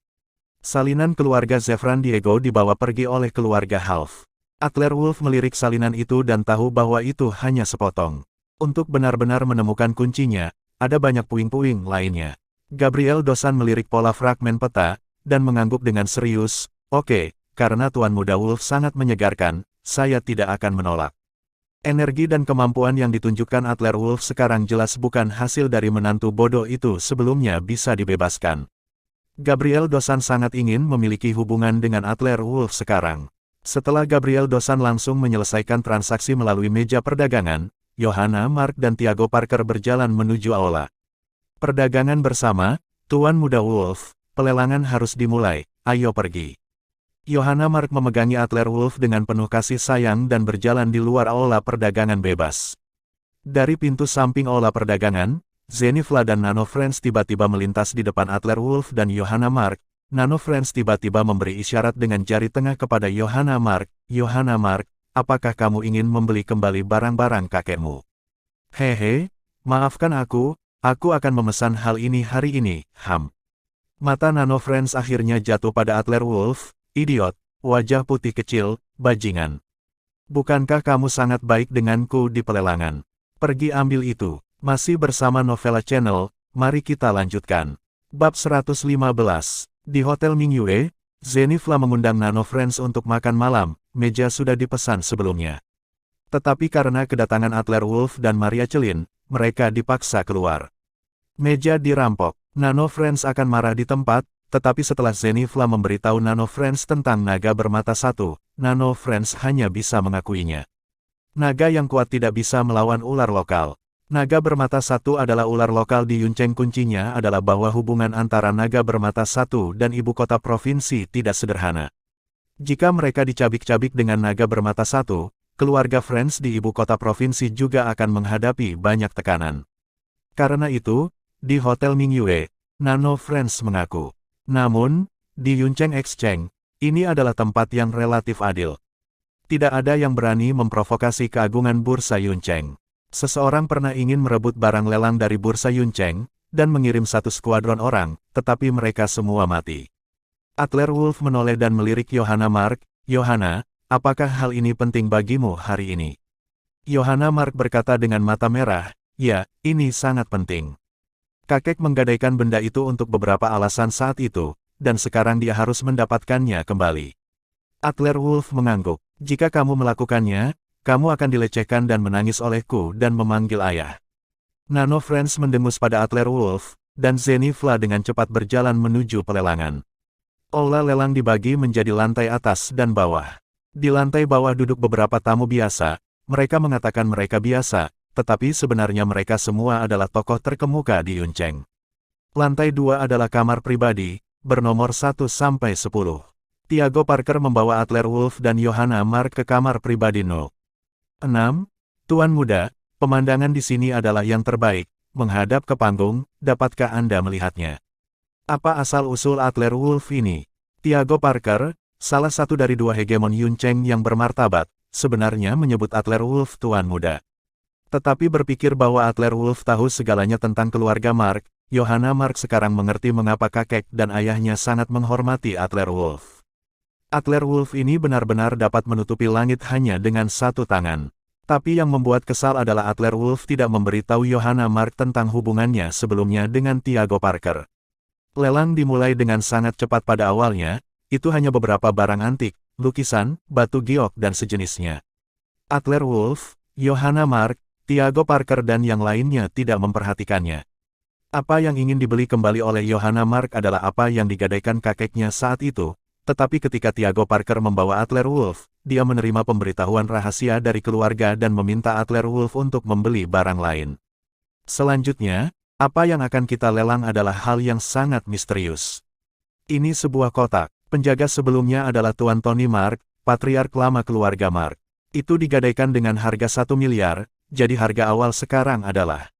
Speaker 1: Salinan keluarga Zefran Diego dibawa pergi oleh keluarga Half. Adler Wolf melirik salinan itu dan tahu bahwa itu hanya sepotong. Untuk benar-benar menemukan kuncinya, ada banyak puing-puing lainnya. Gabriel Dosan melirik pola fragmen peta, dan mengangguk dengan serius, "Oke, karena Tuan Muda Wolf sangat menyegarkan, saya tidak akan menolak." Energi dan kemampuan yang ditunjukkan Adler Wolf sekarang jelas bukan hasil dari menantu bodoh itu sebelumnya bisa dibebaskan. Gabriel Dosan sangat ingin memiliki hubungan dengan Adler Wolf sekarang. Setelah Gabriel Dosan langsung menyelesaikan transaksi melalui meja perdagangan, Johanna Mark dan Tiago Parker berjalan menuju aula. Perdagangan bersama, Tuan Muda Wolf, pelelangan harus dimulai, ayo pergi. Johanna Mark memegangi Adler Wolf dengan penuh kasih sayang dan berjalan di luar aula perdagangan bebas. Dari pintu samping aula perdagangan, Zenithla dan Nano Friends tiba-tiba melintas di depan Adler Wolf dan Johanna Mark. Nano Friends tiba-tiba memberi isyarat dengan jari tengah kepada Johanna Mark. "Johanna Mark, apakah kamu ingin membeli kembali barang-barang kakekmu?" "Hehe, maafkan aku akan memesan hal ini hari ini, Ham." Mata Nano Friends akhirnya jatuh pada Adler Wolf. "Idiot, wajah putih kecil, bajingan. Bukankah kamu sangat baik denganku di pelelangan? Pergi ambil itu." Masih bersama Novella Channel, mari kita lanjutkan. Bab 115. Di Hotel Mingyue, Zenithla mengundang Nano Friends untuk makan malam, meja sudah dipesan sebelumnya. Tetapi karena kedatangan Adler Wolf dan Maria Celin, mereka dipaksa keluar. Meja dirampok, Nano Friends akan marah di tempat, tetapi setelah Zenithla memberitahu Nano Friends tentang naga bermata satu, Nano Friends hanya bisa mengakuinya. Naga yang kuat tidak bisa melawan ular lokal. Naga bermata satu adalah ular lokal di Yuncheng. Kuncinya adalah bahwa hubungan antara naga bermata satu dan ibu kota provinsi tidak sederhana. Jika mereka dicabik-cabik dengan naga bermata satu, keluarga Friends di ibu kota provinsi juga akan menghadapi banyak tekanan. Karena itu, di Hotel Mingyue, Nano Friends mengaku. Namun, di Yuncheng Exchange, ini adalah tempat yang relatif adil. Tidak ada yang berani memprovokasi keagungan bursa Yuncheng. Seseorang pernah ingin merebut barang lelang dari bursa Yuncheng, dan mengirim satu skuadron orang, tetapi mereka semua mati. Adler Wolf menoleh dan melirik Johanna Mark. "Johanna, apakah hal ini penting bagimu hari ini?" Johanna Mark berkata dengan mata merah, "Ya, ini sangat penting. Kakek menggadaikan benda itu untuk beberapa alasan saat itu, dan sekarang dia harus mendapatkannya kembali." Adler Wolf mengangguk, "Jika kamu melakukannya, kamu akan dilecehkan dan menangis olehku dan memanggil ayah." Nano Friends mendengus pada Adler Wolf, dan Zenithla dengan cepat berjalan menuju pelelangan. Aula lelang dibagi menjadi lantai atas dan bawah. Di lantai bawah duduk beberapa tamu biasa, mereka mengatakan mereka biasa, tetapi sebenarnya mereka semua adalah tokoh terkemuka di Yuncheng. Lantai 2 adalah kamar pribadi, bernomor 1 sampai 10. Tiago Parker membawa Adler Wolf dan Johanna Mark ke kamar pribadi 0. 6. Tuan Muda, pemandangan di sini adalah yang terbaik, menghadap ke panggung, dapatkah Anda melihatnya? Apa asal-usul Adler Wolf ini? Tiago Parker, salah satu dari 2 hegemon Yuncheng yang bermartabat, sebenarnya menyebut Adler Wolf Tuan Muda. Tetapi berpikir bahwa Adler Wolf tahu segalanya tentang keluarga Mark, Johanna Mark sekarang mengerti mengapa kakek dan ayahnya sangat menghormati Adler Wolf. Adler Wolf ini benar-benar dapat menutupi langit hanya dengan satu tangan. Tapi yang membuat kesal adalah Adler Wolf tidak memberitahu Johanna Mark tentang hubungannya sebelumnya dengan Tiago Parker. Lelang dimulai dengan sangat cepat pada awalnya, itu hanya beberapa barang antik, lukisan, batu giok dan sejenisnya. Adler Wolf, Johanna Mark, Tiago Parker dan yang lainnya tidak memperhatikannya. Apa yang ingin dibeli kembali oleh Johanna Mark adalah apa yang digadaikan kakeknya saat itu. Tetapi ketika Tiago Parker membawa Adler Wolf, dia menerima pemberitahuan rahasia dari keluarga dan meminta Adler Wolf untuk membeli barang lain. Selanjutnya, apa yang akan kita lelang adalah hal yang sangat misterius. Ini sebuah kotak. Penjaga sebelumnya adalah Tuan Tony Mark, patriark lama keluarga Mark. Itu digadaikan dengan harga 1 miliar, jadi harga awal sekarang adalah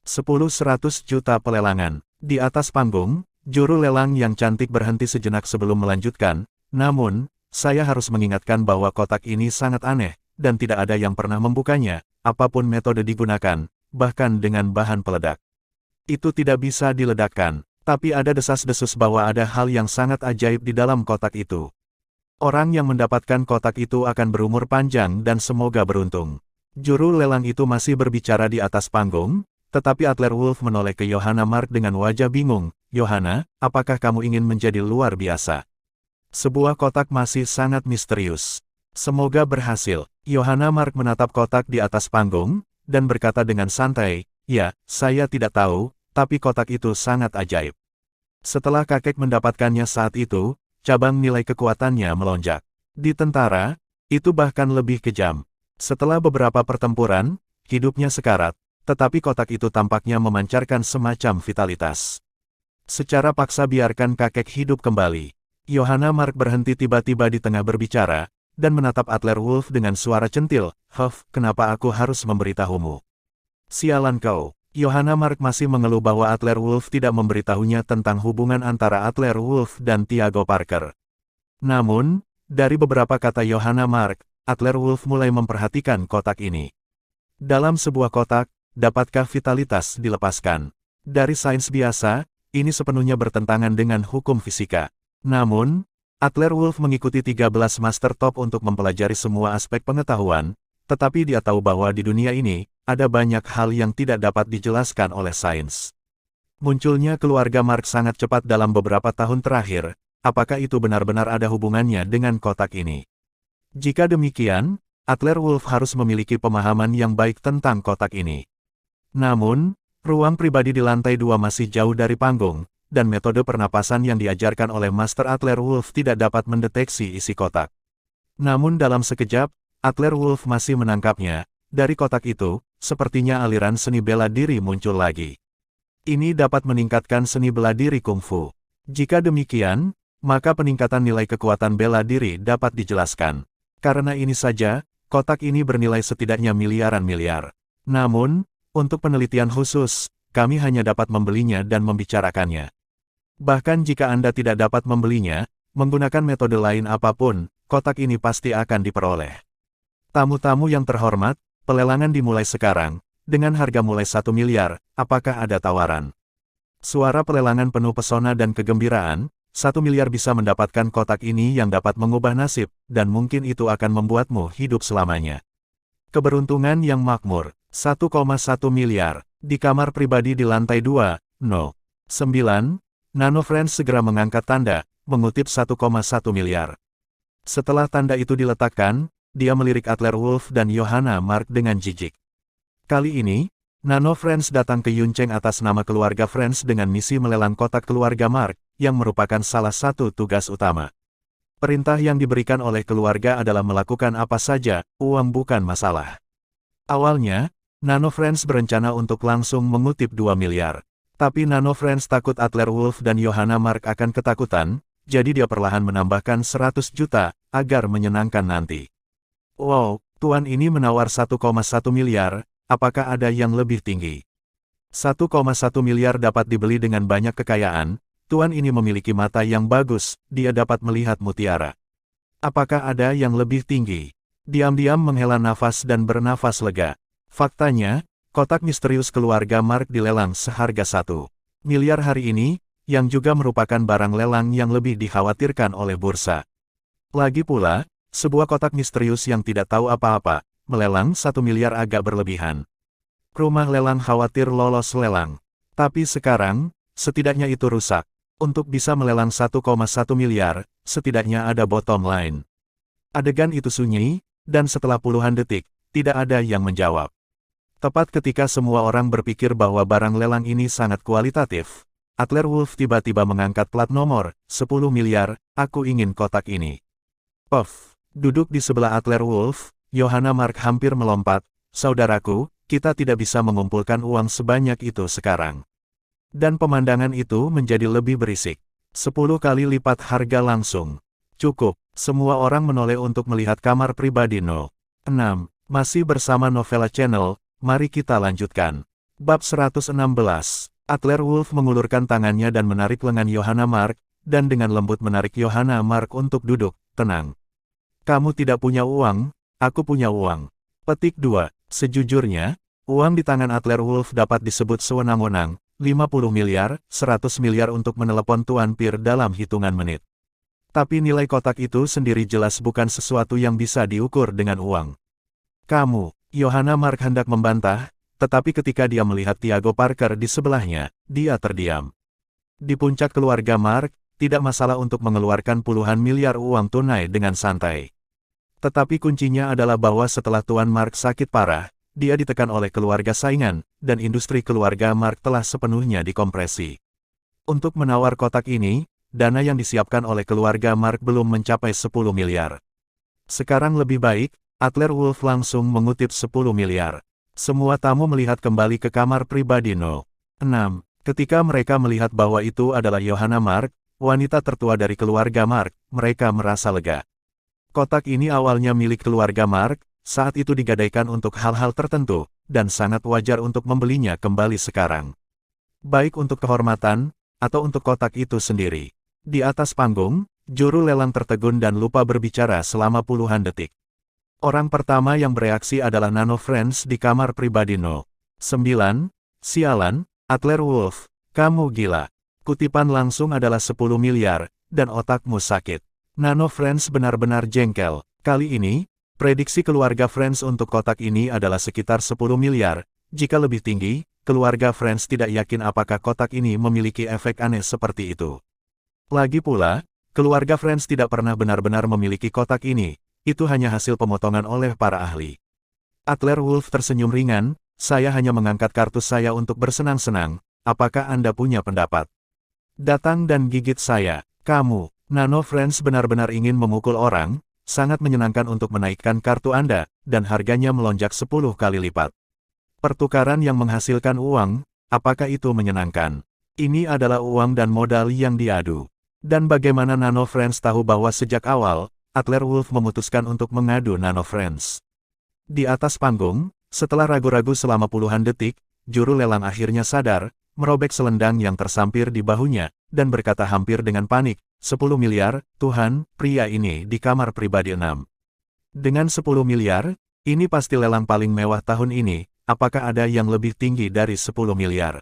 Speaker 1: 10-100 juta pelelangan. Di atas panggung, juru lelang yang cantik berhenti sejenak sebelum melanjutkan, namun, saya harus mengingatkan bahwa kotak ini sangat aneh, dan tidak ada yang pernah membukanya, apapun metode digunakan, bahkan dengan bahan peledak. Itu tidak bisa diledakkan, tapi ada desas-desus bahwa ada hal yang sangat ajaib di dalam kotak itu. Orang yang mendapatkan kotak itu akan berumur panjang dan semoga beruntung. Juru lelang itu masih berbicara di atas panggung, tetapi Adler Wolf menoleh ke Johanna Mark dengan wajah bingung. Johanna, apakah kamu ingin menjadi luar biasa? Sebuah kotak masih sangat misterius. Semoga berhasil. Johanna Mark menatap kotak di atas panggung, dan berkata dengan santai, ya, saya tidak tahu, tapi kotak itu sangat ajaib. Setelah kakek mendapatkannya saat itu, cabang nilai kekuatannya melonjak. Di tentara, itu bahkan lebih kejam. Setelah beberapa pertempuran, hidupnya sekarat, tetapi kotak itu tampaknya memancarkan semacam vitalitas. Secara paksa biarkan kakek hidup kembali. Johanna Mark berhenti tiba-tiba di tengah berbicara, dan menatap Adler Wolf dengan suara centil, "Huff, kenapa aku harus memberitahumu?" Sialan kau. Johanna Mark masih mengeluh bahwa Adler Wolf tidak memberitahunya tentang hubungan antara Adler Wolf dan Tiago Parker. Namun, dari beberapa kata Johanna Mark, Adler Wolf mulai memperhatikan kotak ini. Dalam sebuah kotak, dapatkah vitalitas dilepaskan? Dari sains biasa, ini sepenuhnya bertentangan dengan hukum fisika. Namun, Adler Wolf mengikuti 13 master top untuk mempelajari semua aspek pengetahuan, tetapi dia tahu bahwa di dunia ini, ada banyak hal yang tidak dapat dijelaskan oleh sains. Munculnya keluarga Mark sangat cepat dalam beberapa tahun terakhir, apakah itu benar-benar ada hubungannya dengan kotak ini? Jika demikian, Adler Wolf harus memiliki pemahaman yang baik tentang kotak ini. Namun, ruang pribadi di lantai 2 masih jauh dari panggung, dan metode pernapasan yang diajarkan oleh Master Adler Wolf tidak dapat mendeteksi isi kotak. Namun dalam sekejap, Adler Wolf masih menangkapnya. Dari kotak itu, sepertinya aliran seni bela diri muncul lagi. Ini dapat meningkatkan seni bela diri kungfu. Jika demikian, maka peningkatan nilai kekuatan bela diri dapat dijelaskan. Karena ini saja, kotak ini bernilai setidaknya miliaran miliar. Namun, untuk penelitian khusus, kami hanya dapat membelinya dan membicarakannya. Bahkan jika Anda tidak dapat membelinya, menggunakan metode lain apapun, kotak ini pasti akan diperoleh. Tamu-tamu yang terhormat, pelelangan dimulai sekarang, dengan harga mulai 1 miliar, apakah ada tawaran? Suara pelelangan penuh pesona dan kegembiraan, 1 miliar bisa mendapatkan kotak ini yang dapat mengubah nasib, dan mungkin itu akan membuatmu hidup selamanya. Keberuntungan yang makmur, 1,1 miliar, di kamar pribadi di lantai 2, no. 9, Nano Friends segera mengangkat tanda, mengutip 1,1 miliar. Setelah tanda itu diletakkan, dia melirik Adler Wolf dan Johanna Mark dengan jijik. Kali ini, Nano Friends datang ke Yuncheng atas nama keluarga Friends dengan misi melelang kotak keluarga Mark, yang merupakan salah satu tugas utama. Perintah yang diberikan oleh keluarga adalah melakukan apa saja, uang bukan masalah. Awalnya, Nano Friends berencana untuk langsung mengutip 2 miliar. Tapi Nano Friends takut Adler Wolf dan Johanna Mark akan ketakutan, jadi dia perlahan menambahkan 100 juta, agar menyenangkan nanti. Wow, tuan ini menawar 1,1 miliar, apakah ada yang lebih tinggi? 1,1 miliar dapat dibeli dengan banyak kekayaan, tuan ini memiliki mata yang bagus, dia dapat melihat mutiara. Apakah ada yang lebih tinggi? Diam-diam menghela nafas dan bernafas lega. Faktanya, kotak misterius keluarga Mark dilelang seharga 1 miliar hari ini, yang juga merupakan barang lelang yang lebih dikhawatirkan oleh bursa. Lagi pula, sebuah kotak misterius yang tidak tahu apa-apa, melelang 1 miliar agak berlebihan. Rumah lelang khawatir lolos lelang. Tapi sekarang, setidaknya itu rusak. Untuk bisa melelang 1,1 miliar, setidaknya ada bottom line. Adegan itu sunyi, dan setelah puluhan detik, tidak ada yang menjawab. Tepat ketika semua orang berpikir bahwa barang lelang ini sangat kualitatif, Adler Wolf tiba-tiba mengangkat plat nomor, 10 miliar, aku ingin kotak ini. Puff, duduk di sebelah Adler Wolf, Johanna Mark hampir melompat, saudaraku, kita tidak bisa mengumpulkan uang sebanyak itu sekarang. Dan pemandangan itu menjadi lebih berisik. 10 kali lipat harga langsung. Cukup, semua orang menoleh untuk melihat kamar pribadi No. 6. Masih bersama Novella Channel, mari kita lanjutkan. Bab 116. Adler Wolf mengulurkan tangannya dan menarik lengan Johanna Mark, dan dengan lembut menarik Johanna Mark untuk duduk, tenang. Kamu tidak punya uang, aku punya uang. Petik 2. Sejujurnya, uang di tangan Adler Wolf dapat disebut sewenang-wenang, 50 miliar, 100 miliar untuk menelepon Tuan Peer dalam hitungan menit. Tapi nilai kotak itu sendiri jelas bukan sesuatu yang bisa diukur dengan uang. Kamu, Johanna Mark hendak membantah, tetapi ketika dia melihat Tiago Parker di sebelahnya, dia terdiam. Di puncak keluarga Mark, tidak masalah untuk mengeluarkan puluhan miliar uang tunai dengan santai. Tetapi kuncinya adalah bahwa setelah Tuan Mark sakit parah, dia ditekan oleh keluarga saingan, dan industri keluarga Mark telah sepenuhnya dikompresi. Untuk menawar kotak ini, dana yang disiapkan oleh keluarga Mark belum mencapai 10 miliar. Sekarang lebih baik, Adler Wolf langsung mengutip 10 miliar. Semua tamu melihat kembali ke kamar pribadi No. 6. Ketika mereka melihat bahwa itu adalah Johanna Mark, wanita tertua dari keluarga Mark, mereka merasa lega. Kotak ini awalnya milik keluarga Mark, saat itu digadaikan untuk hal-hal tertentu, dan sangat wajar untuk membelinya kembali sekarang. Baik untuk kehormatan, atau untuk kotak itu sendiri. Di atas panggung, juru lelang tertegun dan lupa berbicara selama puluhan detik. Orang pertama yang bereaksi adalah Nano Friends di kamar pribadi No. 9. Sialan, Adler Wolf, kamu gila. Kutipan langsung adalah 10 miliar, dan otakmu sakit. Nano Friends benar-benar jengkel. Kali ini, prediksi keluarga Friends untuk kotak ini adalah sekitar 10 miliar. Jika lebih tinggi, keluarga Friends tidak yakin apakah kotak ini memiliki efek aneh seperti itu. Lagi pula, keluarga Friends tidak pernah benar-benar memiliki kotak ini. Itu hanya hasil pemotongan oleh para ahli. Adler Wolf tersenyum ringan, saya hanya mengangkat kartu saya untuk bersenang-senang. Apakah Anda punya pendapat? Datang dan gigit saya, kamu. Nano Friends benar-benar ingin memukul orang, sangat menyenangkan untuk menaikkan kartu Anda, dan harganya melonjak 10 kali lipat. Pertukaran yang menghasilkan uang, apakah itu menyenangkan? Ini adalah uang dan modal yang diadu. Dan bagaimana Nano Friends tahu bahwa sejak awal, Adler Wolf memutuskan untuk mengadu Nano Friends? Di atas panggung, setelah ragu-ragu selama puluhan detik, juru lelang akhirnya sadar, merobek selendang yang tersampir di bahunya, dan berkata hampir dengan panik, 10 miliar, Tuhan, pria ini di kamar pribadi 6. Dengan 10 miliar, ini pasti lelang paling mewah tahun ini, apakah ada yang lebih tinggi dari 10 miliar?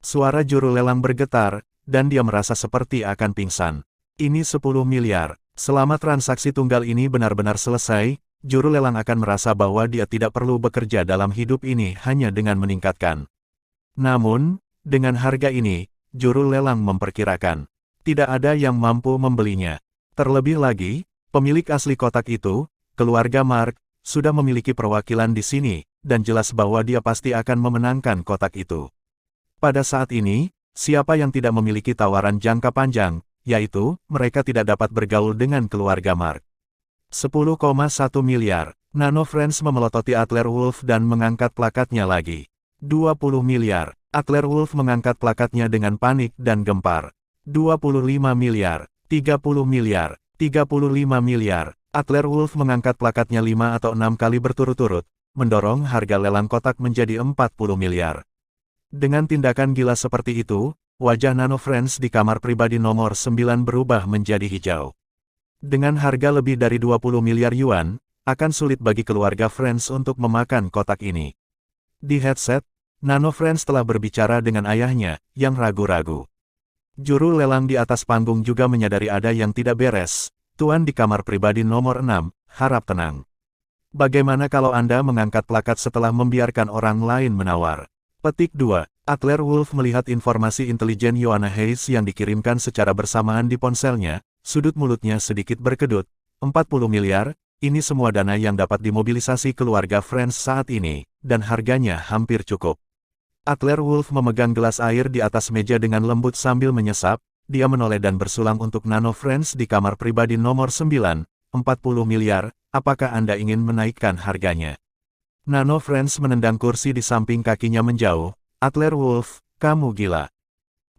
Speaker 1: Suara juru lelang bergetar, dan dia merasa seperti akan pingsan. Ini 10 miliar. Selama transaksi tunggal ini benar-benar selesai, juru lelang akan merasa bahwa dia tidak perlu bekerja dalam hidup ini hanya dengan meningkatkan. Namun, dengan harga ini, juru lelang memperkirakan, tidak ada yang mampu membelinya. Terlebih lagi, pemilik asli kotak itu, keluarga Mark, sudah memiliki perwakilan di sini, dan jelas bahwa dia pasti akan memenangkan kotak itu. Pada saat ini, siapa yang tidak memiliki tawaran jangka panjang, yaitu, mereka tidak dapat bergaul dengan keluarga Mark. 10,1 miliar. Nano Friends memelototi Adler Wolf dan mengangkat plakatnya lagi. 20 miliar. Adler Wolf mengangkat plakatnya dengan panik dan gempar. 25 miliar. 30 miliar. 35 miliar. Adler Wolf mengangkat plakatnya 5 atau 6 kali berturut-turut, mendorong harga lelang kotak menjadi 40 miliar. Dengan tindakan gila seperti itu, wajah Nano Friends di kamar pribadi nomor 9 berubah menjadi hijau. Dengan harga lebih dari 20 miliar yuan, akan sulit bagi keluarga Friends untuk memakan kotak ini. Di headset, Nano Friends telah berbicara dengan ayahnya, yang ragu-ragu. Juru lelang di atas panggung juga menyadari ada yang tidak beres. Tuan di kamar pribadi nomor 6, harap tenang. Bagaimana kalau Anda mengangkat plakat setelah membiarkan orang lain menawar? Petik 2. Adler Wolf melihat informasi intelijen Joanna Hayes yang dikirimkan secara bersamaan di ponselnya, sudut mulutnya sedikit berkedut. 40 miliar, ini semua dana yang dapat dimobilisasi keluarga Friends saat ini, dan harganya hampir cukup. Adler Wolf memegang gelas air di atas meja dengan lembut sambil menyesap, dia menoleh dan bersulang untuk Nano Friends di kamar pribadi nomor 9, 40 miliar, apakah Anda ingin menaikkan harganya? Nano Friends menendang kursi di samping kakinya menjauh, Adler Wolf, kamu gila.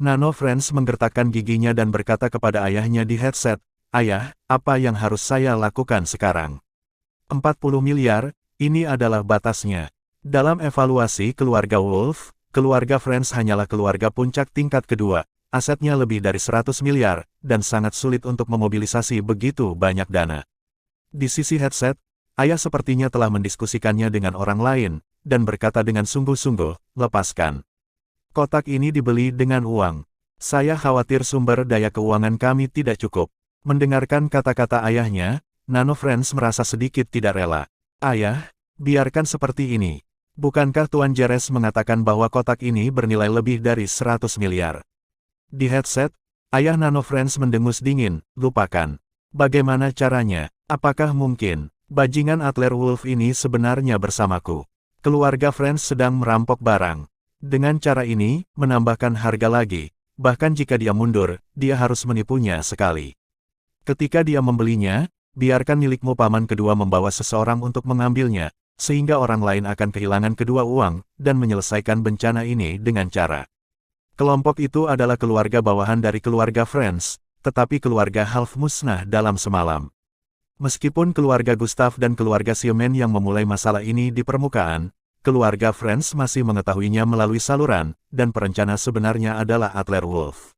Speaker 1: Nano Friends menggertakkan giginya dan berkata kepada ayahnya di headset, "Ayah, apa yang harus saya lakukan sekarang?" 40 miliar, ini adalah batasnya. Dalam evaluasi keluarga Wolf, keluarga Friends hanyalah keluarga puncak tingkat kedua, asetnya lebih dari 100 miliar, dan sangat sulit untuk memobilisasi begitu banyak dana. Di sisi headset, ayah sepertinya telah mendiskusikannya dengan orang lain, dan berkata dengan sungguh-sungguh, "Lepaskan. Kotak ini dibeli dengan uang. Saya khawatir sumber daya keuangan kami tidak cukup." Mendengarkan kata-kata ayahnya, Nano Friends merasa sedikit tidak rela. "Ayah, biarkan seperti ini. Bukankah Tuan Jerez mengatakan bahwa kotak ini bernilai lebih dari 100 miliar? Di headset, ayah Nano Friends mendengus dingin, "Lupakan. Bagaimana caranya? Apakah mungkin bajingan Adler Wolf ini sebenarnya bersamaku? Keluarga Friends sedang merampok barang. Dengan cara ini, menambahkan harga lagi. Bahkan jika dia mundur, dia harus menipunya sekali. Ketika dia membelinya, biarkan milikmu paman kedua membawa seseorang untuk mengambilnya, sehingga orang lain akan kehilangan kedua uang, dan menyelesaikan bencana ini dengan cara." Kelompok itu adalah keluarga bawahan dari keluarga Friends, tetapi keluarga Half musnah dalam semalam. Meskipun keluarga Gustav dan keluarga Siemen yang memulai masalah ini di permukaan, keluarga Friends masih mengetahuinya melalui saluran, dan perencana sebenarnya adalah Adler Wolf.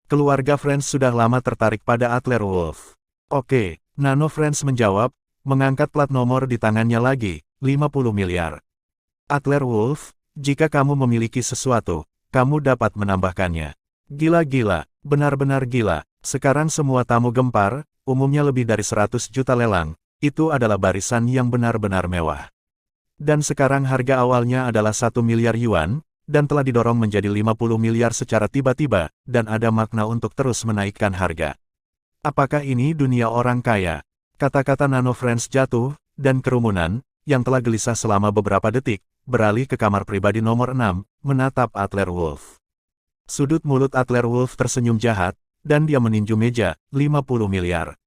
Speaker 1: Keluarga Friends sudah lama tertarik pada Adler Wolf. "Oke," Nano Friends menjawab, mengangkat plat nomor di tangannya lagi, 50 miliar. "Adler Wolf, jika kamu memiliki sesuatu, kamu dapat menambahkannya." Gila-gila, benar-benar gila. Sekarang semua tamu gempar, umumnya lebih dari 100 juta lelang, itu adalah barisan yang benar-benar mewah. Dan sekarang harga awalnya adalah 1 miliar yuan, dan telah didorong menjadi 50 miliar secara tiba-tiba, dan ada makna untuk terus menaikkan harga. Apakah ini dunia orang kaya? Kata-kata Nano Friends jatuh, dan kerumunan, yang telah gelisah selama beberapa detik, beralih ke kamar pribadi nomor 6, menatap Adler Wolf. Sudut mulut Adler Wolf tersenyum jahat, dan dia meninju meja, 50 miliar.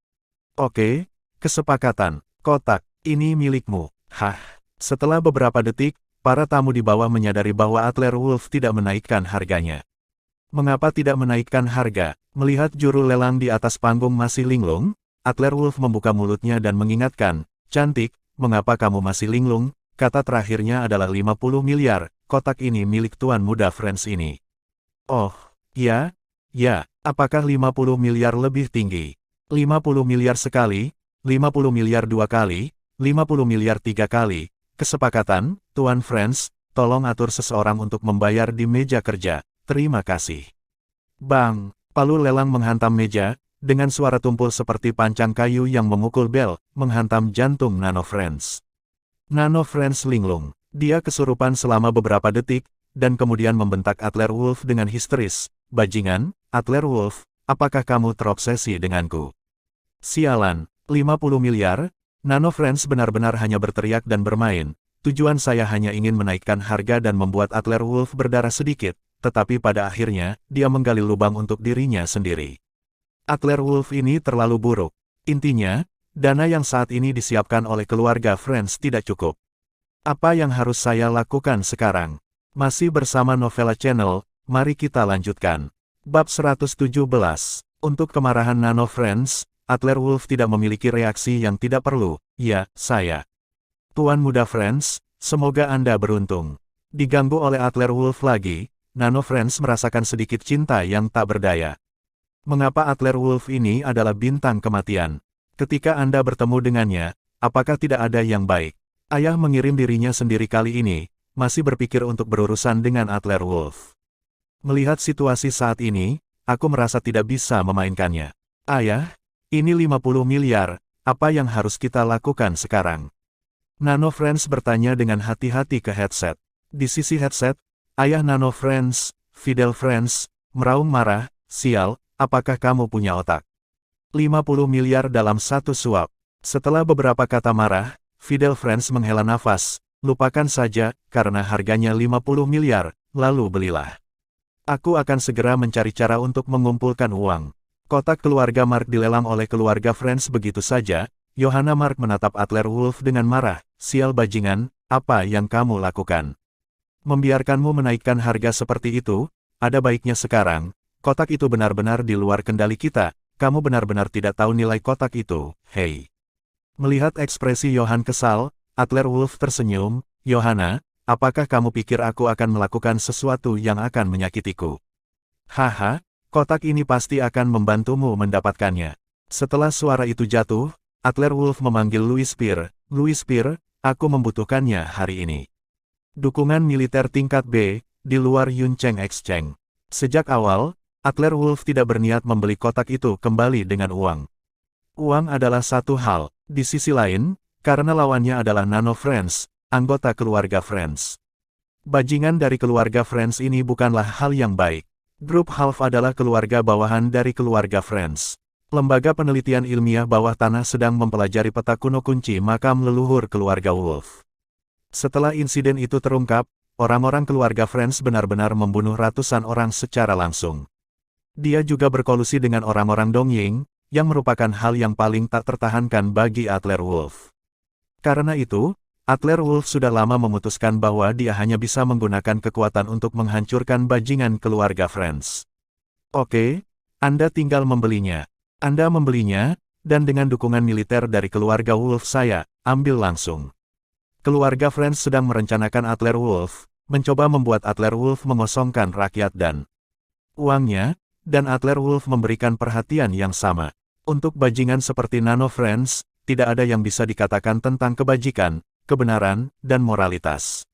Speaker 1: "Oke, kesepakatan, kotak, ini milikmu." Hah? Setelah beberapa detik, para tamu di bawah menyadari bahwa Adler Wolf tidak menaikkan harganya. Mengapa tidak menaikkan harga? Melihat juru lelang di atas panggung masih linglung, Adler Wolf membuka mulutnya dan mengingatkan, "Cantik, mengapa kamu masih linglung?" Kata terakhirnya adalah 50 miliar, kotak ini milik tuan muda Friends ini. "Oh, ya, ya, apakah 50 miliar lebih tinggi? 50 miliar sekali, 50 miliar dua kali, 50 miliar tiga kali. Kesepakatan, Tuan Friends, tolong atur seseorang untuk membayar di meja kerja, terima kasih." Bang! Palu lelang menghantam meja, dengan suara tumpul seperti pancang kayu yang memukul bel, menghantam jantung Nano Friends. Nano Friends linglung. Dia kesurupan selama beberapa detik, dan kemudian membentak Adler Wolf dengan histeris, "Bajingan, Adler Wolf, apakah kamu terobsesi denganku? Sialan, 50 miliar? Nano Friends benar-benar hanya berteriak dan bermain. Tujuan saya hanya ingin menaikkan harga dan membuat Adler Wolf berdarah sedikit, tetapi pada akhirnya, dia menggali lubang untuk dirinya sendiri. Adler Wolf ini terlalu buruk. Intinya, dana yang saat ini disiapkan oleh keluarga Friends tidak cukup. Apa yang harus saya lakukan sekarang? Masih bersama Novella Channel, mari kita lanjutkan. Bab 117. Untuk kemarahan Nano Friends, Adler Wolf tidak memiliki reaksi yang tidak perlu. "Ya, saya." "Tuan muda Friends, semoga Anda beruntung." Diganggu oleh Adler Wolf lagi, Nano Friends merasakan sedikit cinta yang tak berdaya. Mengapa Adler Wolf ini adalah bintang kematian? Ketika Anda bertemu dengannya, apakah tidak ada yang baik? Ayah mengirim dirinya sendiri kali ini, masih berpikir untuk berurusan dengan Adler Wolf. Melihat situasi saat ini, aku merasa tidak bisa memainkannya. "Ayah, ini 50 miliar, apa yang harus kita lakukan sekarang?" Nano Friends bertanya dengan hati-hati ke headset. Di sisi headset, ayah Nano Friends, Fidel Friends, meraung marah, "Sial, apakah kamu punya otak? 50 miliar dalam satu suap." Setelah beberapa kata marah, Fidel Friends menghela nafas, "Lupakan saja, karena harganya 50 miliar, lalu belilah. Aku akan segera mencari cara untuk mengumpulkan uang." Kotak keluarga Mark dilelang oleh keluarga Friends begitu saja. Johanna Mark menatap Adler Wolf dengan marah, "Sial bajingan, apa yang kamu lakukan? Membiarkanmu menaikkan harga seperti itu? ada baiknya sekarang, kotak itu benar-benar di luar kendali kita, kamu benar-benar tidak tahu nilai kotak itu, hei. Melihat ekspresi Johann kesal, Adler Wolf tersenyum, Johanna, apakah kamu pikir aku akan melakukan sesuatu yang akan menyakitiku? Haha, kotak ini pasti akan membantumu mendapatkannya. Setelah suara itu jatuh, Adler Wolf memanggil Louis Spear, aku membutuhkannya hari ini. Dukungan militer tingkat B, di luar Yun Cheng Exchange. Sejak awal, Adler Wolf tidak berniat membeli kotak itu kembali dengan uang. Uang adalah satu hal, di sisi lain, karena lawannya adalah Nano Friends, anggota keluarga Friends. Bajingan dari keluarga Friends ini bukanlah hal yang baik. Grup Half adalah keluarga bawahan dari keluarga Friends. Lembaga penelitian ilmiah bawah tanah sedang mempelajari peta kuno kunci makam leluhur keluarga Wolf. Setelah insiden itu terungkap, orang-orang keluarga Friends benar-benar membunuh ratusan orang secara langsung. Dia juga berkolusi dengan orang-orang Dongying, yang merupakan hal yang paling tak tertahankan bagi Adler Wolf. Karena itu, Adler Wolf sudah lama memutuskan bahwa dia hanya bisa menggunakan kekuatan untuk menghancurkan bajingan keluarga Friends. Oke, Anda tinggal membelinya. Anda membelinya, dan dengan dukungan militer dari keluarga Wolf saya, ambil langsung. Keluarga Friends sedang merencanakan Adler Wolf, mencoba membuat Adler Wolf mengosongkan rakyat dan uangnya, dan Adler Wolf memberikan perhatian yang sama. Untuk bajingan seperti Nano Friends, tidak ada yang bisa dikatakan tentang kebajikan, kebenaran, dan moralitas.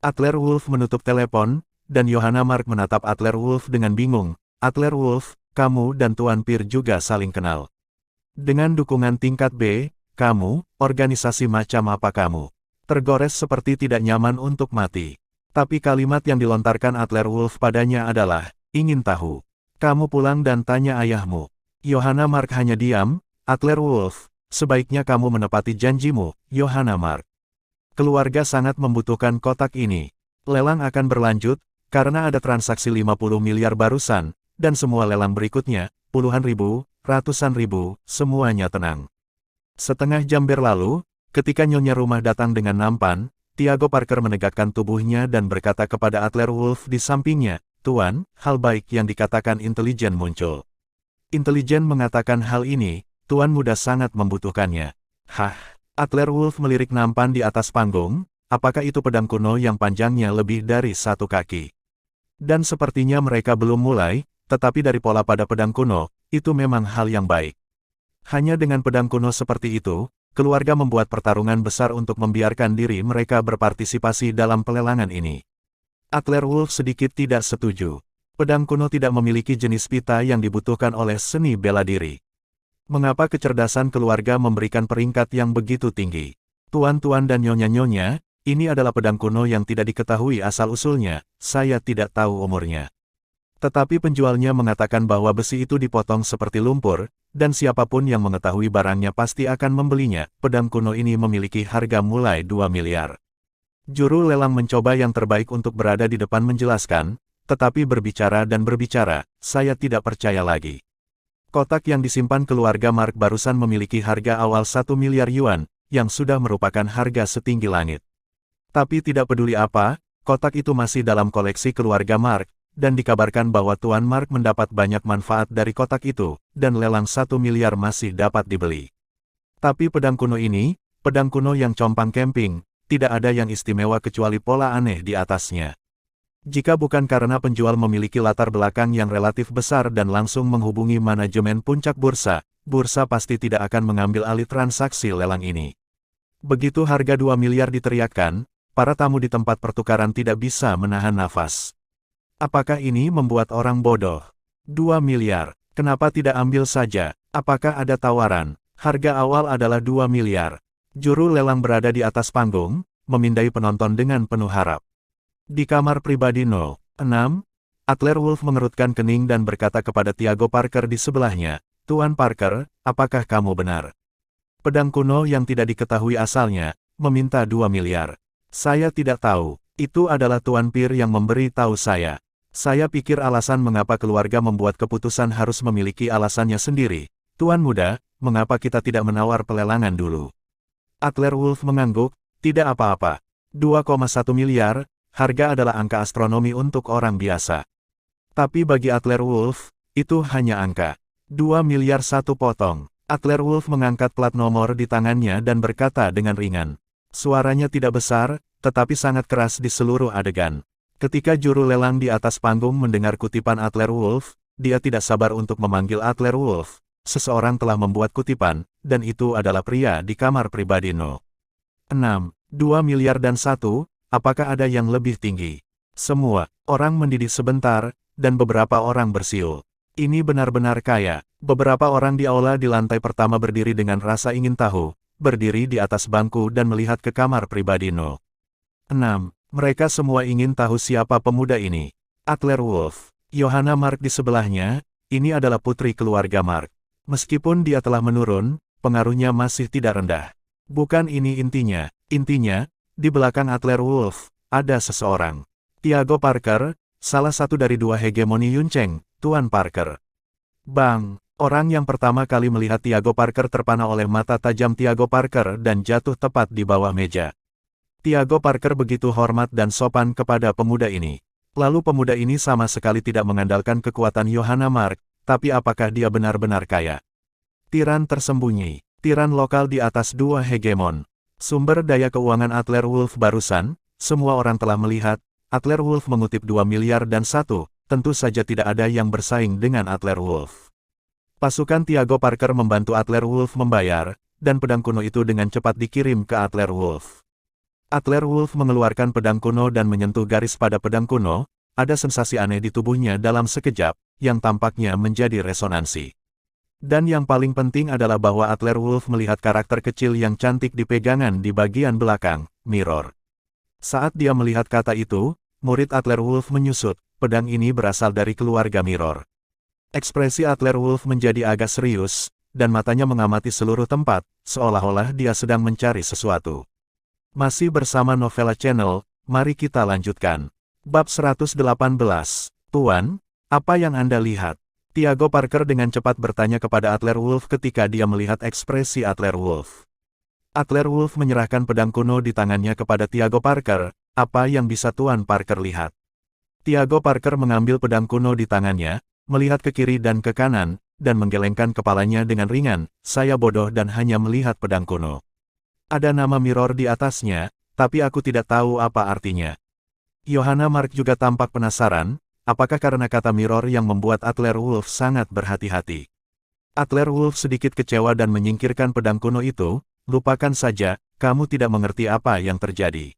Speaker 1: Adler Wolf menutup telepon, dan Johanna Mark menatap Adler Wolf dengan bingung. Adler Wolf, kamu dan Tuan Peer juga saling kenal. Dengan dukungan tingkat B, kamu, organisasi macam apa kamu? Tergores seperti tidak nyaman untuk mati. Tapi kalimat yang dilontarkan Adler Wolf padanya adalah, ingin tahu. Kamu pulang dan tanya ayahmu. Johanna Mark hanya diam. Adler Wolf, sebaiknya kamu menepati janjimu, Johanna Mark. Keluarga sangat membutuhkan kotak ini. Lelang akan berlanjut, karena ada transaksi 50 miliar barusan, dan semua lelang berikutnya, puluhan ribu, ratusan ribu, semuanya tenang. Setengah jam berlalu, ketika Nyonya Rumah datang dengan nampan, Tiago Parker menegakkan tubuhnya dan berkata kepada Adler Wolf di sampingnya, Tuan, hal baik yang dikatakan intelijen muncul. Intelijen mengatakan hal ini, Tuan Muda sangat membutuhkannya. Hah, Adler Wolf melirik nampan di atas panggung, apakah itu pedang kuno yang panjangnya lebih dari 1 kaki? Dan sepertinya mereka belum mulai, tetapi dari pola pada pedang kuno, itu memang hal yang baik. Hanya dengan pedang kuno seperti itu, keluarga membuat pertarungan besar untuk membiarkan diri mereka berpartisipasi dalam pelelangan ini. Adler Wolf sedikit tidak setuju. Pedang kuno tidak memiliki jenis pita yang dibutuhkan oleh seni bela diri. Mengapa kecerdasan keluarga memberikan peringkat yang begitu tinggi? Tuan-tuan dan nyonya-nyonya, ini adalah pedang kuno yang tidak diketahui asal-usulnya, saya tidak tahu umurnya. Tetapi penjualnya mengatakan bahwa besi itu dipotong seperti lumpur, dan siapapun yang mengetahui barangnya pasti akan membelinya. Pedang kuno ini memiliki harga mulai 2 miliar. Juru lelang mencoba yang terbaik untuk berada di depan menjelaskan, tetapi berbicara dan berbicara, saya tidak percaya lagi. Kotak yang disimpan keluarga Mark barusan memiliki harga awal 1 miliar yuan, yang sudah merupakan harga setinggi langit. Tapi tidak peduli apa, kotak itu masih dalam koleksi keluarga Mark, dan dikabarkan bahwa Tuan Mark mendapat banyak manfaat dari kotak itu, dan lelang 1 miliar masih dapat dibeli. Tapi pedang kuno ini, pedang kuno yang compang camping, tidak ada yang istimewa kecuali pola aneh di atasnya. Jika bukan karena penjual memiliki latar belakang yang relatif besar dan langsung menghubungi manajemen puncak bursa, bursa pasti tidak akan mengambil alih transaksi lelang ini. Begitu harga 2 miliar diteriakkan, para tamu di tempat pertukaran tidak bisa menahan nafas. Apakah ini membuat orang bodoh? 2 miliar, kenapa tidak ambil saja? Apakah ada tawaran? Harga awal adalah 2 miliar. Juru lelang berada di atas panggung, memindai penonton dengan penuh harap. Di kamar pribadi 06, Adler Wolf mengerutkan kening dan berkata kepada Tiago Parker di sebelahnya, Tuan Parker, apakah kamu benar? Pedang kuno yang tidak diketahui asalnya, meminta 2 miliar. Saya tidak tahu, itu adalah Tuan Peer yang memberi tahu saya. Saya pikir alasan mengapa keluarga membuat keputusan harus memiliki alasannya sendiri. Tuan Muda, mengapa kita tidak menawar pelelangan dulu? Adler Wolf mengangguk, tidak apa-apa. 2,1 miliar, harga adalah angka astronomi untuk orang biasa. Tapi bagi Adler Wolf, itu hanya angka. 2 miliar satu potong. Adler Wolf mengangkat plat nomor di tangannya dan berkata dengan ringan. Suaranya tidak besar, tetapi sangat keras di seluruh adegan. Ketika juru lelang di atas panggung mendengar kutipan Adler Wolf, dia tidak sabar untuk memanggil Adler Wolf. Seseorang telah membuat kutipan, dan itu adalah pria di kamar pribadi No. 6. 2 miliar dan 1, apakah ada yang lebih tinggi? Semua orang mendidih sebentar, dan beberapa orang bersiul. Ini benar-benar kaya. Beberapa orang di aula di lantai pertama berdiri dengan rasa ingin tahu, berdiri di atas bangku dan melihat ke kamar pribadi No. 6. Mereka semua ingin tahu siapa pemuda ini. Adler Wolf. Johanna Mark di sebelahnya, ini adalah putri keluarga Mark. Meskipun dia telah menurun, pengaruhnya masih tidak rendah. Bukan ini intinya. Intinya, di belakang Adler Wolf, ada seseorang. Tiago Parker, salah satu dari dua hegemoni Yuncheng, Tuan Parker. Bang! Orang yang pertama kali melihat Tiago Parker terpana oleh mata tajam Tiago Parker dan jatuh tepat di bawah meja. Tiago Parker begitu hormat dan sopan kepada pemuda ini. Lalu pemuda ini sama sekali tidak mengandalkan kekuatan Johanna Mark, tapi apakah dia benar-benar kaya? Tiran tersembunyi, tiran lokal di atas dua hegemon. Sumber daya keuangan Adler Wolf barusan, semua orang telah melihat, Adler Wolf mengutip 2 miliar dan 1, tentu saja tidak ada yang bersaing dengan Adler Wolf. Pasukan Tiago Parker membantu Adler Wolf membayar, dan pedang kuno itu dengan cepat dikirim ke Adler Wolf. Adler Wolf mengeluarkan pedang kuno dan menyentuh garis pada pedang kuno, ada sensasi aneh di tubuhnya dalam sekejap, yang tampaknya menjadi resonansi. Dan yang paling penting adalah bahwa Adler Wolf melihat karakter kecil yang cantik di pegangan di bagian belakang, mirror. Saat dia melihat kata itu, murid Adler Wolf menyusut, pedang ini berasal dari keluarga Mirror. Ekspresi Adler Wolf menjadi agak serius, dan matanya mengamati seluruh tempat, seolah-olah dia sedang mencari sesuatu. Masih bersama Novella Channel, mari kita lanjutkan. Bab 118, Tuan, apa yang Anda lihat? Tiago Parker dengan cepat bertanya kepada Adler Wolf ketika dia melihat ekspresi Adler Wolf. Adler Wolf menyerahkan pedang kuno di tangannya kepada Tiago Parker, apa yang bisa Tuan Parker lihat? Tiago Parker mengambil pedang kuno di tangannya, melihat ke kiri dan ke kanan, dan menggelengkan kepalanya dengan ringan, saya bodoh dan hanya melihat pedang kuno. Ada nama Mirror di atasnya, tapi aku tidak tahu apa artinya. Johanna Mark juga tampak penasaran, apakah karena kata Mirror yang membuat Adler Wolf sangat berhati-hati. Adler Wolf sedikit kecewa dan menyingkirkan pedang kuno itu, lupakan saja, kamu tidak mengerti apa yang terjadi.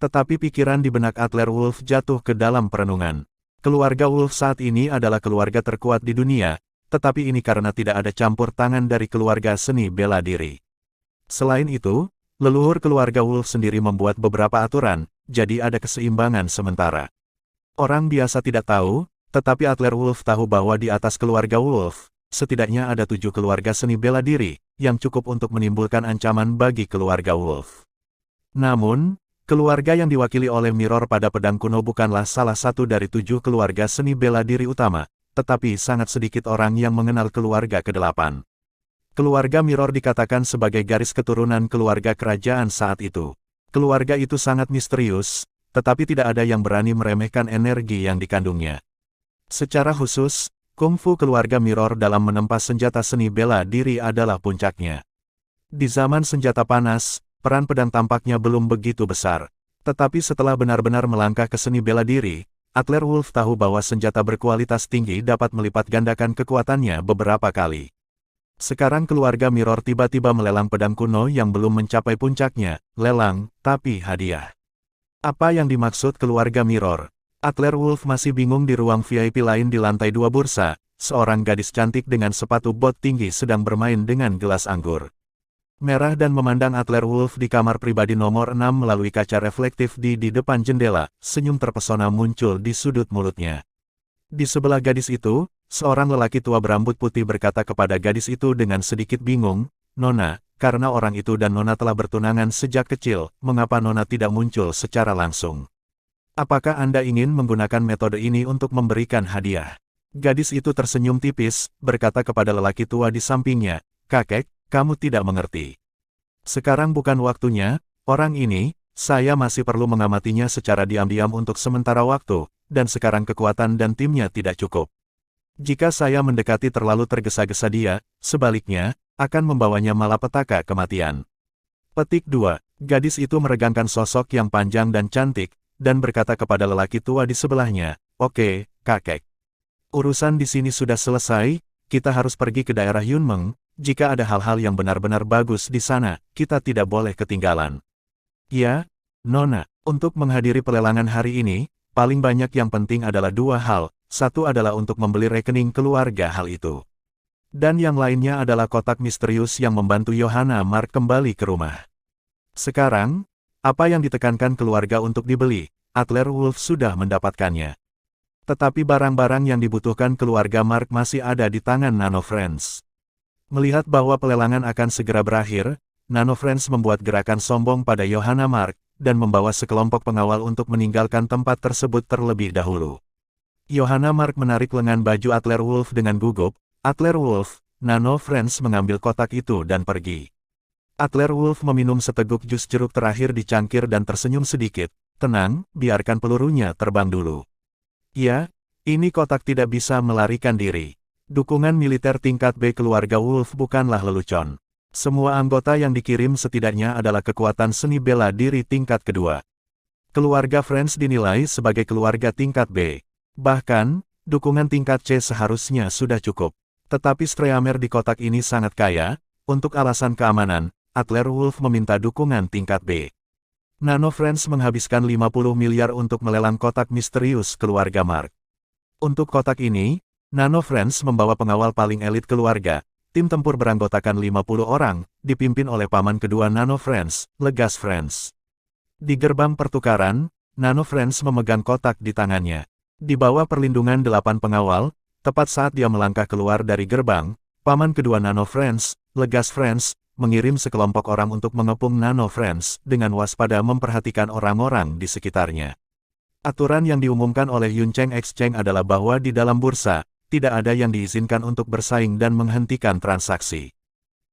Speaker 1: Tetapi pikiran di benak Adler Wolf jatuh ke dalam perenungan. Keluarga Wolf saat ini adalah keluarga terkuat di dunia, tetapi ini karena tidak ada campur tangan dari keluarga seni bela diri. Selain itu, leluhur keluarga Wolf sendiri membuat beberapa aturan, jadi ada keseimbangan sementara. Orang biasa tidak tahu, tetapi Adler Wolf tahu bahwa di atas keluarga Wolf, setidaknya ada 7 keluarga seni bela diri, yang cukup untuk menimbulkan ancaman bagi keluarga Wolf. Namun, keluarga yang diwakili oleh Mirror pada pedang kuno bukanlah salah satu dari 7 keluarga seni bela diri utama, tetapi sangat sedikit orang yang mengenal keluarga ke-8. Keluarga Mirror dikatakan sebagai garis keturunan keluarga kerajaan saat itu. Keluarga itu sangat misterius, tetapi tidak ada yang berani meremehkan energi yang dikandungnya. Secara khusus, kungfu keluarga Mirror dalam menempa senjata seni bela diri adalah puncaknya. Di zaman senjata panas, peran pedang tampaknya belum begitu besar. Tetapi setelah benar-benar melangkah ke seni bela diri, Adler Wolf tahu bahwa senjata berkualitas tinggi dapat melipat gandakan kekuatannya beberapa kali. Sekarang keluarga Mirror tiba-tiba melelang pedang kuno yang belum mencapai puncaknya, lelang, tapi hadiah. Apa yang dimaksud keluarga Mirror? Adler Wolf masih bingung di ruang VIP lain di lantai 2 bursa, seorang gadis cantik dengan sepatu bot tinggi sedang bermain dengan gelas anggur. Merah dan memandang Adler Wolf di kamar pribadi nomor 6 melalui kaca reflektif di depan jendela, senyum terpesona muncul di sudut mulutnya. Di sebelah gadis itu, seorang lelaki tua berambut putih berkata kepada gadis itu dengan sedikit bingung, Nona, karena orang itu dan Nona telah bertunangan sejak kecil, mengapa Nona tidak muncul secara langsung? Apakah Anda ingin menggunakan metode ini untuk memberikan hadiah? Gadis itu tersenyum tipis, berkata kepada lelaki tua di sampingnya, Kakek, kamu tidak mengerti. Sekarang bukan waktunya, orang ini, saya masih perlu mengamatinya secara diam-diam untuk sementara waktu, dan sekarang kekuatan dan timnya tidak cukup. Jika saya mendekati terlalu tergesa-gesa dia, sebaliknya, akan membawanya malapetaka kematian. Petik 2. Gadis itu meregangkan sosok yang panjang dan cantik, dan berkata kepada lelaki tua di sebelahnya, "Oke, kakek. Urusan di sini sudah selesai, kita harus pergi ke daerah Yunmeng, jika ada hal-hal yang benar-benar bagus di sana, kita tidak boleh ketinggalan." "Ya, Nona, untuk menghadiri pelelangan hari ini, paling banyak yang penting adalah dua hal, satu adalah untuk membeli rekening keluarga hal itu. Dan yang lainnya adalah kotak misterius yang membantu Johanna Mark kembali ke rumah." Sekarang, apa yang ditekankan keluarga untuk dibeli, Adler Wolf sudah mendapatkannya. Tetapi barang-barang yang dibutuhkan keluarga Mark masih ada di tangan Nano Friends. Melihat bahwa pelelangan akan segera berakhir, Nano Friends membuat gerakan sombong pada Johanna Mark, dan membawa sekelompok pengawal untuk meninggalkan tempat tersebut terlebih dahulu. Johanna Mark menarik lengan baju Adler Wolf dengan gugup. "Adler Wolf," Nano Friends mengambil kotak itu dan pergi. Adler Wolf meminum seteguk jus jeruk terakhir di cangkir dan tersenyum sedikit. "Tenang, biarkan pelurunya terbang dulu." "Ya, ini kotak tidak bisa melarikan diri. Dukungan militer tingkat B keluarga Wolf bukanlah lelucon. Semua anggota yang dikirim setidaknya adalah kekuatan seni bela diri tingkat kedua. Keluarga Friends dinilai sebagai keluarga tingkat B. Bahkan, dukungan tingkat C seharusnya sudah cukup. Tetapi Streamer di kotak ini sangat kaya, untuk alasan keamanan, Adler Wolf meminta dukungan tingkat B. Nano Friends menghabiskan 50 miliar untuk melelang kotak misterius keluarga Mark. Untuk kotak ini, Nano Friends membawa pengawal paling elit keluarga, tim tempur beranggotakan 50 orang, dipimpin oleh paman kedua Nano Friends, Legas Friends. Di gerbang pertukaran, Nano Friends memegang kotak di tangannya. Di bawah perlindungan 8 pengawal, tepat saat dia melangkah keluar dari gerbang, paman kedua Nano Friends, Legas Friends, mengirim sekelompok orang untuk mengepung Nano Friends, dengan waspada memperhatikan orang-orang di sekitarnya. Aturan yang diumumkan oleh Yuncheng Exchange adalah bahwa di dalam bursa, tidak ada yang diizinkan untuk bersaing dan menghentikan transaksi.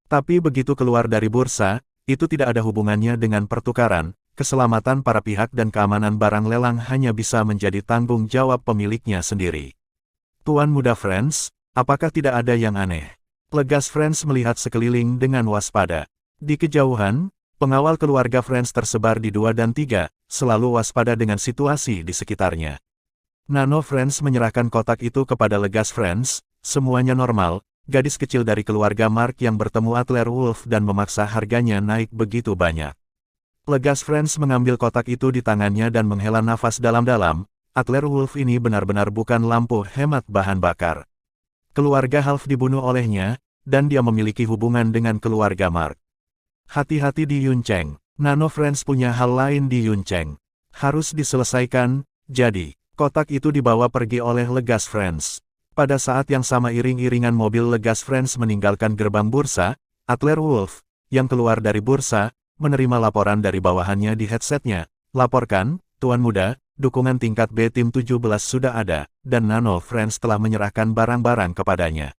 Speaker 1: Tapi begitu keluar dari bursa, itu tidak ada hubungannya dengan pertukaran, keselamatan para pihak dan keamanan barang lelang hanya bisa menjadi tanggung jawab pemiliknya sendiri. "Tuan muda Friends, apakah tidak ada yang aneh?" Legas Friends melihat sekeliling dengan waspada. Di kejauhan, pengawal keluarga Friends tersebar di 2 dan 3, selalu waspada dengan situasi di sekitarnya. Nano Friends menyerahkan kotak itu kepada Legas Friends. Semuanya normal, gadis kecil dari keluarga Mark yang bertemu Adler Wolf dan memaksa harganya naik begitu banyak. Legas Friends mengambil kotak itu di tangannya dan menghela nafas dalam-dalam. Adler Wolf ini benar-benar bukan lampu hemat bahan bakar. Keluarga Half dibunuh olehnya, dan dia memiliki hubungan dengan keluarga Mark. Hati-hati di Yuncheng. Nano Friends punya hal lain di Yuncheng. Harus diselesaikan, jadi, kotak itu dibawa pergi oleh Legas Friends. Pada saat yang sama iring-iringan mobil Legas Friends meninggalkan gerbang bursa, Adler Wolf, yang keluar dari bursa, menerima laporan dari bawahannya di headsetnya. "Laporkan, Tuan Muda, dukungan tingkat B tim 17 sudah ada, dan Nano Friends telah menyerahkan barang-barang kepadanya."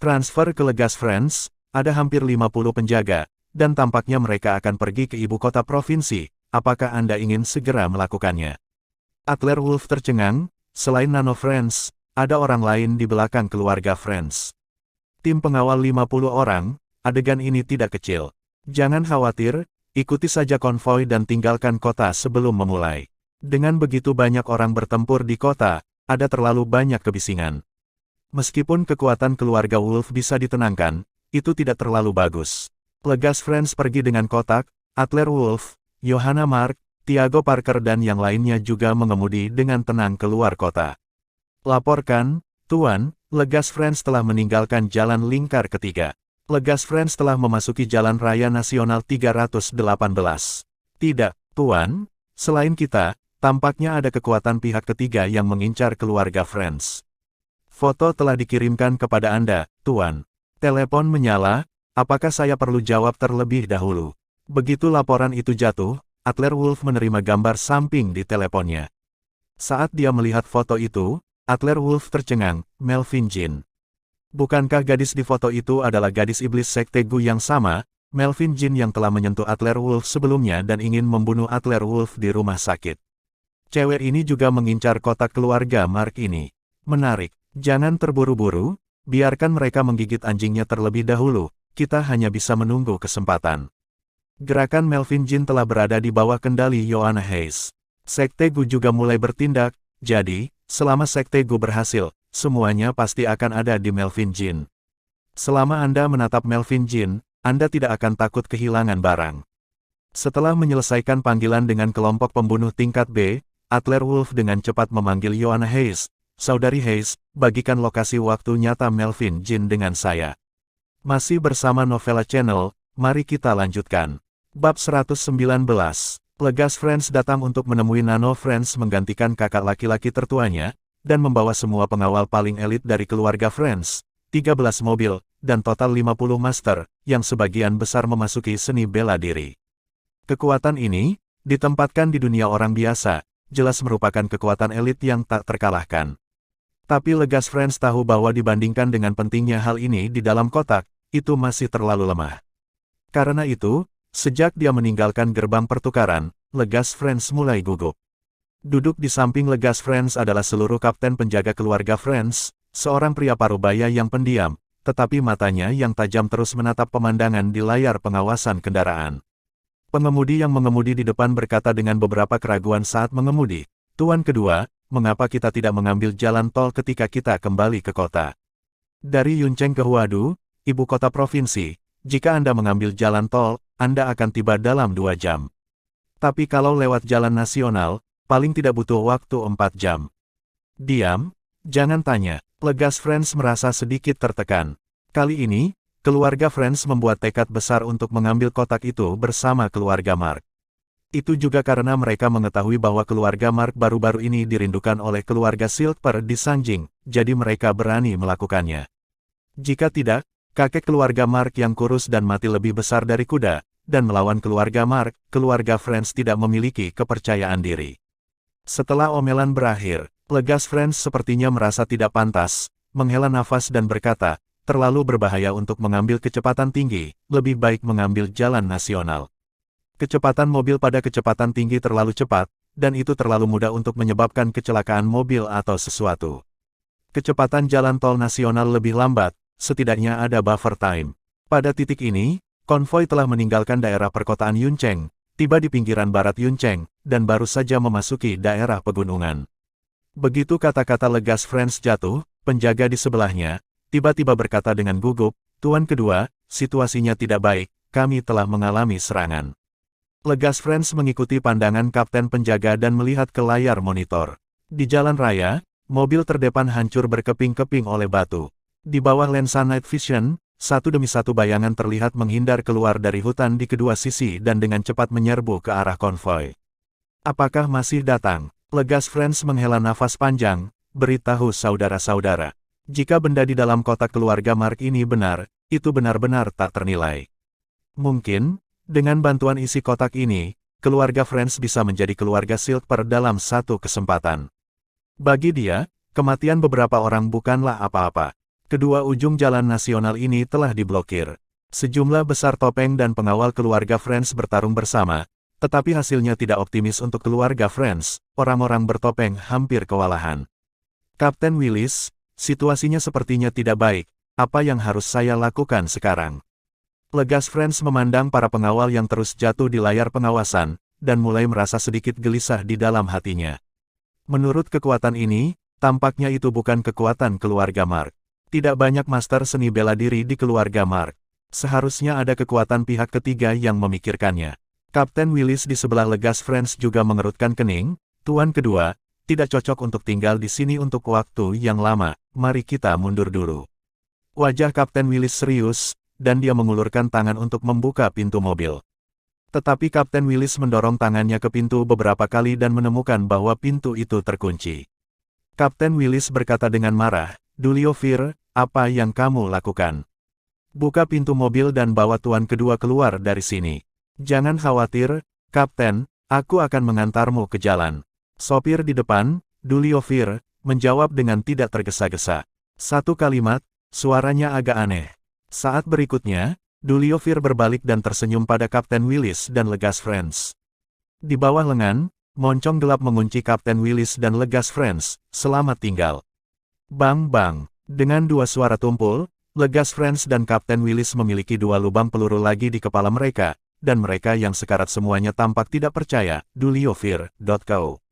Speaker 1: Transfer ke Legas Friends, ada hampir 50 penjaga, dan tampaknya mereka akan pergi ke ibu kota provinsi. Apakah Anda ingin segera melakukannya? Adler Wolf tercengang. Selain Nano Friends, ada orang lain di belakang keluarga Friends. Tim pengawal 50 orang, adegan ini tidak kecil. Jangan khawatir, ikuti saja konvoi dan tinggalkan kota sebelum memulai. Dengan begitu banyak orang bertempur di kota, ada terlalu banyak kebisingan. Meskipun kekuatan keluarga Wolf bisa ditenangkan, itu tidak terlalu bagus. Legas Friends pergi dengan kotak, Adler Wolf, Johanna Mark, Tiago Parker dan yang lainnya juga mengemudi dengan tenang keluar kota. "Laporkan, Tuan, Legas Friends telah meninggalkan jalan lingkar ketiga. Legas Friends telah memasuki Jalan Raya Nasional 318. "Tidak, Tuan, selain kita, tampaknya ada kekuatan pihak ketiga yang mengincar keluarga Friends. Foto telah dikirimkan kepada Anda, Tuan." Telepon menyala. Apakah saya perlu jawab terlebih dahulu? Begitu laporan itu jatuh, Adler Wolf menerima gambar samping di teleponnya. Saat dia melihat foto itu, Adler Wolf tercengang. Melvin Jin. Bukankah gadis di foto itu adalah gadis iblis sekte Gu yang sama, Melvin Jin yang telah menyentuh Adler Wolf sebelumnya dan ingin membunuh Adler Wolf di rumah sakit? Cewek ini juga mengincar kotak keluarga Mark ini. Menarik. Jangan terburu-buru, biarkan mereka menggigit anjingnya terlebih dahulu, kita hanya bisa menunggu kesempatan. Gerakan Melvin Jin telah berada di bawah kendali Joanna Hayes. Sekte Gu juga mulai bertindak, jadi, selama Sekte Gu berhasil, semuanya pasti akan ada di Melvin Jin. Selama Anda menatap Melvin Jin, Anda tidak akan takut kehilangan barang. Setelah menyelesaikan panggilan dengan kelompok pembunuh tingkat B, Adler Wolf dengan cepat memanggil Joanna Hayes. Saudari Hayes, bagikan lokasi waktu nyata Melvin Jin dengan saya. Masih bersama Novella Channel, mari kita lanjutkan. Bab 119, Legas Friends datang untuk menemui Nano Friends menggantikan kakak laki-laki tertuanya, dan membawa semua pengawal paling elit dari keluarga Friends, 13 mobil, dan total 50 master, yang sebagian besar memasuki seni bela diri. Kekuatan ini, ditempatkan di dunia orang biasa, jelas merupakan kekuatan elit yang tak terkalahkan. Tapi Legas Friends tahu bahwa dibandingkan dengan pentingnya hal ini di dalam kotak, itu masih terlalu lemah. Karena itu, sejak dia meninggalkan gerbang pertukaran, Legas Friends mulai gugup. Duduk di samping Legas Friends adalah seluruh kapten penjaga keluarga Friends, seorang pria parubaya yang pendiam, tetapi matanya yang tajam terus menatap pemandangan di layar pengawasan kendaraan. Pengemudi yang mengemudi di depan berkata dengan beberapa keraguan saat mengemudi, "Tuan kedua, mengapa kita tidak mengambil jalan tol ketika kita kembali ke kota?" Dari Yuncheng ke Huadu, ibu kota provinsi, jika Anda mengambil jalan tol, Anda akan tiba dalam 2 jam. Tapi kalau lewat jalan nasional, paling tidak butuh waktu 4 jam. Diam, jangan tanya. Legas Friends merasa sedikit tertekan. Kali ini, keluarga Friends membuat tekad besar untuk mengambil kotak itu bersama keluarga Mark. Itu juga karena mereka mengetahui bahwa keluarga Mark baru-baru ini dirindukan oleh keluarga Silver di Sanjing, jadi mereka berani melakukannya. Jika tidak, kakek keluarga Mark yang kurus dan mati lebih besar dari kuda, dan melawan keluarga Mark, keluarga Friends tidak memiliki kepercayaan diri. Setelah omelan berakhir, Legas Friends sepertinya merasa tidak pantas, menghela nafas dan berkata, terlalu berbahaya untuk mengambil kecepatan tinggi, lebih baik mengambil jalan nasional. Kecepatan mobil pada kecepatan tinggi terlalu cepat, dan itu terlalu mudah untuk menyebabkan kecelakaan mobil atau sesuatu. Kecepatan jalan tol nasional lebih lambat, setidaknya ada buffer time. Pada titik ini, konvoi telah meninggalkan daerah perkotaan Yuncheng, tiba di pinggiran barat Yuncheng, dan baru saja memasuki daerah pegunungan. Begitu kata-kata Legas Friends jatuh, penjaga di sebelahnya, tiba-tiba berkata dengan gugup, "Tuan kedua, situasinya tidak baik, kami telah mengalami serangan." Legas Friends mengikuti pandangan kapten penjaga dan melihat ke layar monitor. Di jalan raya, mobil terdepan hancur berkeping-keping oleh batu. Di bawah lensa night vision, satu demi satu bayangan terlihat menghindar keluar dari hutan di kedua sisi dan dengan cepat menyerbu ke arah konvoi. "Apakah masih datang?" Legas Friends menghela nafas panjang, "Beritahu saudara-saudara. Jika benda di dalam kotak keluarga Mark ini benar, itu benar-benar tak ternilai. Mungkin, dengan bantuan isi kotak ini, keluarga Friends bisa menjadi keluarga Silver dalam satu kesempatan." Bagi dia, kematian beberapa orang bukanlah apa-apa. Kedua ujung jalan nasional ini telah diblokir. Sejumlah besar topeng dan pengawal keluarga Friends bertarung bersama, tetapi hasilnya tidak optimis untuk keluarga Friends, orang-orang bertopeng hampir kewalahan. "Kapten Willis, situasinya sepertinya tidak baik, apa yang harus saya lakukan sekarang?" Legas Friends memandang para pengawal yang terus jatuh di layar pengawasan, dan mulai merasa sedikit gelisah di dalam hatinya. Menurut kekuatan ini, tampaknya itu bukan kekuatan keluarga Mark. Tidak banyak master seni bela diri di keluarga Mark. Seharusnya ada kekuatan pihak ketiga yang memikirkannya. Kapten Willis di sebelah Legas Friends juga mengerutkan kening, "Tuan kedua, tidak cocok untuk tinggal di sini untuk waktu yang lama, mari kita mundur dulu." Wajah Kapten Willis serius, dan dia mengulurkan tangan untuk membuka pintu mobil. Tetapi Kapten Willis mendorong tangannya ke pintu beberapa kali dan menemukan bahwa pintu itu terkunci. Kapten Willis berkata dengan marah, "Duliovir, apa yang kamu lakukan? Buka pintu mobil dan bawa tuan kedua keluar dari sini." "Jangan khawatir, Kapten, aku akan mengantarmu ke jalan." Sopir di depan, Duliovir, menjawab dengan tidak tergesa-gesa. Satu kalimat, suaranya agak aneh. Saat berikutnya, Duliovir berbalik dan tersenyum pada Kapten Willis dan Legas Friends. Di bawah lengan, Moncong gelap mengunci Kapten Willis dan Legas Friends, selamat tinggal. Bang bang, dengan dua suara tumpul, Legas Friends dan Kapten Willis memiliki dua lubang peluru lagi di kepala mereka, dan mereka yang sekarat semuanya tampak tidak percaya, Duliofir.co.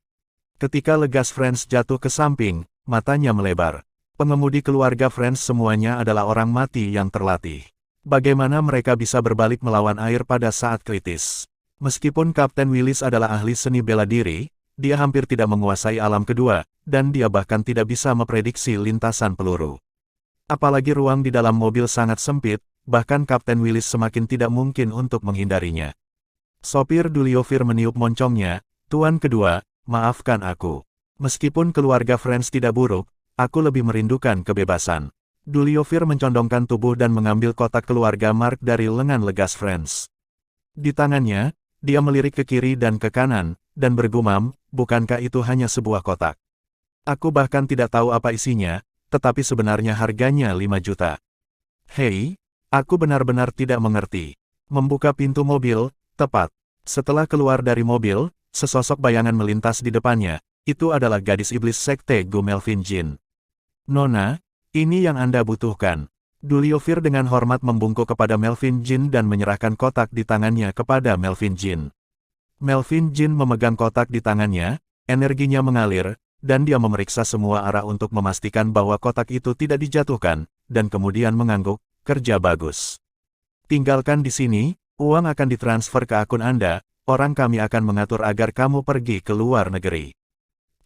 Speaker 1: Ketika Legas Friends jatuh ke samping, matanya melebar. Pengemudi keluarga Friends semuanya adalah orang mati yang terlatih. Bagaimana mereka bisa berbalik melawan air pada saat kritis? Meskipun Kapten Willis adalah ahli seni bela diri, dia hampir tidak menguasai alam kedua, dan dia bahkan tidak bisa memprediksi lintasan peluru. Apalagi ruang di dalam mobil sangat sempit, bahkan Kapten Willis semakin tidak mungkin untuk menghindarinya. Sopir Duliofir meniup moncongnya, "Tuan kedua, maafkan aku. Meskipun keluarga Friends tidak buruk, aku lebih merindukan kebebasan." Duliofir mencondongkan tubuh dan mengambil kotak keluarga Mark dari lengan Legas Friends. Di tangannya, dia melirik ke kiri dan ke kanan, dan bergumam, "Bukankah itu hanya sebuah kotak? Aku bahkan tidak tahu apa isinya, tetapi sebenarnya harganya 5 juta. Hei, aku benar-benar tidak mengerti." Membuka pintu mobil, tepat. Setelah keluar dari mobil, sesosok bayangan melintas di depannya. Itu adalah gadis iblis sekte Gu Melvin Jin. "Nona, ini yang Anda butuhkan." Duliofir dengan hormat membungkuk kepada Melvin Jin dan menyerahkan kotak di tangannya kepada Melvin Jin. Melvin Jin memegang kotak di tangannya, energinya mengalir, dan dia memeriksa semua arah untuk memastikan bahwa kotak itu tidak dijatuhkan, dan kemudian mengangguk, "Kerja bagus. Tinggalkan di sini, uang akan ditransfer ke akun Anda, orang kami akan mengatur agar kamu pergi ke luar negeri."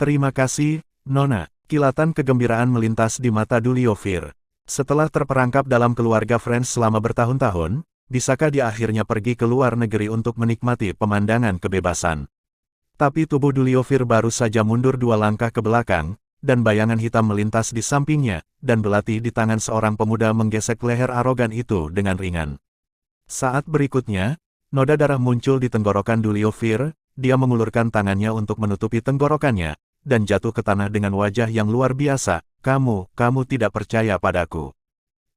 Speaker 1: "Terima kasih, Nona." Kilatan kegembiraan melintas di mata Duliofir. Setelah terperangkap dalam keluarga Friends selama bertahun-tahun, bisakah dia akhirnya pergi ke luar negeri untuk menikmati pemandangan kebebasan? Tapi tubuh Duliofir baru saja mundur 2 langkah ke belakang, dan bayangan hitam melintas di sampingnya, dan belati di tangan seorang pemuda menggesek leher arogan itu dengan ringan. Saat berikutnya, noda darah muncul di tenggorokan Duliofir, dia mengulurkan tangannya untuk menutupi tenggorokannya, dan jatuh ke tanah dengan wajah yang luar biasa. Kamu tidak percaya padaku."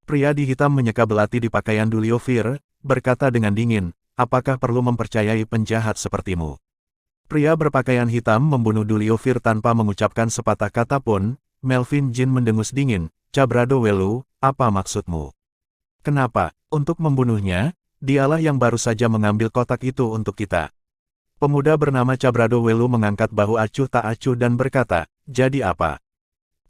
Speaker 1: Pria di hitam menyeka belati di pakaian Duliofir, berkata dengan dingin, "Apakah perlu mempercayai penjahat sepertimu?" Pria berpakaian hitam membunuh Duliofir tanpa mengucapkan sepatah kata pun. Melvin Jin mendengus dingin, "Cabrado Welu, apa maksudmu? Kenapa? Untuk membunuhnya? Dialah yang baru saja mengambil kotak itu untuk kita." Pemuda bernama Cabrado Welu mengangkat bahu acuh tak acuh dan berkata, "Jadi apa?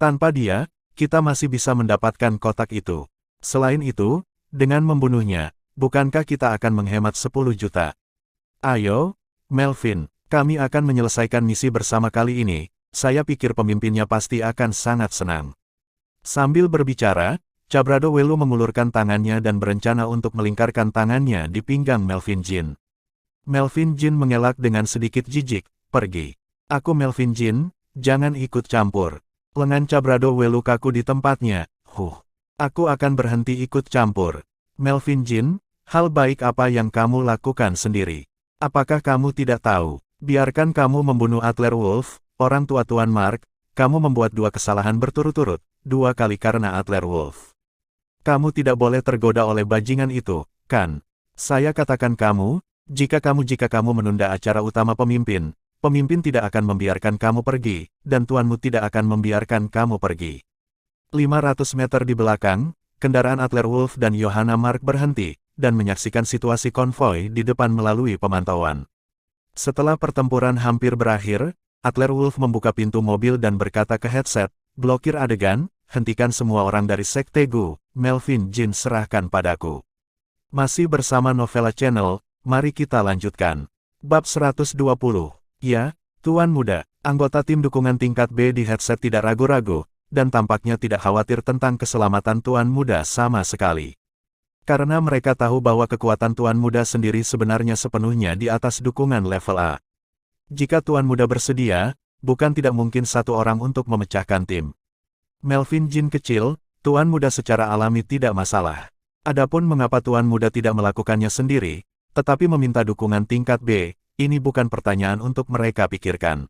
Speaker 1: Tanpa dia, kita masih bisa mendapatkan kotak itu. Selain itu, dengan membunuhnya, bukankah kita akan menghemat 10 juta? Ayo, Melvin, kami akan menyelesaikan misi bersama kali ini. Saya pikir pemimpinnya pasti akan sangat senang." Sambil berbicara, Cabrado Welu mengulurkan tangannya dan berencana untuk melingkarkan tangannya di pinggang Melvin Jin. Melvin Jin mengelak dengan sedikit jijik, "Pergi. Aku Melvin Jin, jangan ikut campur." Lengan Cabrado Welu kaku di tempatnya. Aku akan berhenti ikut campur." "Melvin Jin, hal baik apa yang kamu lakukan sendiri? Apakah kamu tidak tahu? Biarkan kamu membunuh Adler Wolf, orang tua Tuan Mark, kamu membuat 2 kesalahan berturut-turut, 2 kali karena Adler Wolf. Kamu tidak boleh tergoda oleh bajingan itu, kan? Saya katakan jika kamu menunda acara utama pemimpin tidak akan membiarkan kamu pergi, dan tuanmu tidak akan membiarkan kamu pergi." 500 meter di belakang, kendaraan Adler Wolf dan Johanna Mark berhenti, dan menyaksikan situasi konvoi di depan melalui pemantauan. Setelah pertempuran hampir berakhir, Adler Wolf membuka pintu mobil dan berkata ke headset, "Blokir adegan, hentikan semua orang dari Sekte Gu, Melvin Jin serahkan padaku." Masih bersama Novella Channel, mari kita lanjutkan. Bab 120. "Ya, Tuan Muda." Anggota tim dukungan tingkat B di headset tidak ragu-ragu, dan tampaknya tidak khawatir tentang keselamatan Tuan Muda sama sekali. Karena mereka tahu bahwa kekuatan Tuan Muda sendiri sebenarnya sepenuhnya di atas dukungan level A. Jika Tuan Muda bersedia, bukan tidak mungkin 1 orang untuk memecahkan tim. Melvin Jin kecil, Tuan Muda secara alami tidak masalah. Adapun mengapa Tuan Muda tidak melakukannya sendiri, tetapi meminta dukungan tingkat B, ini bukan pertanyaan untuk mereka pikirkan.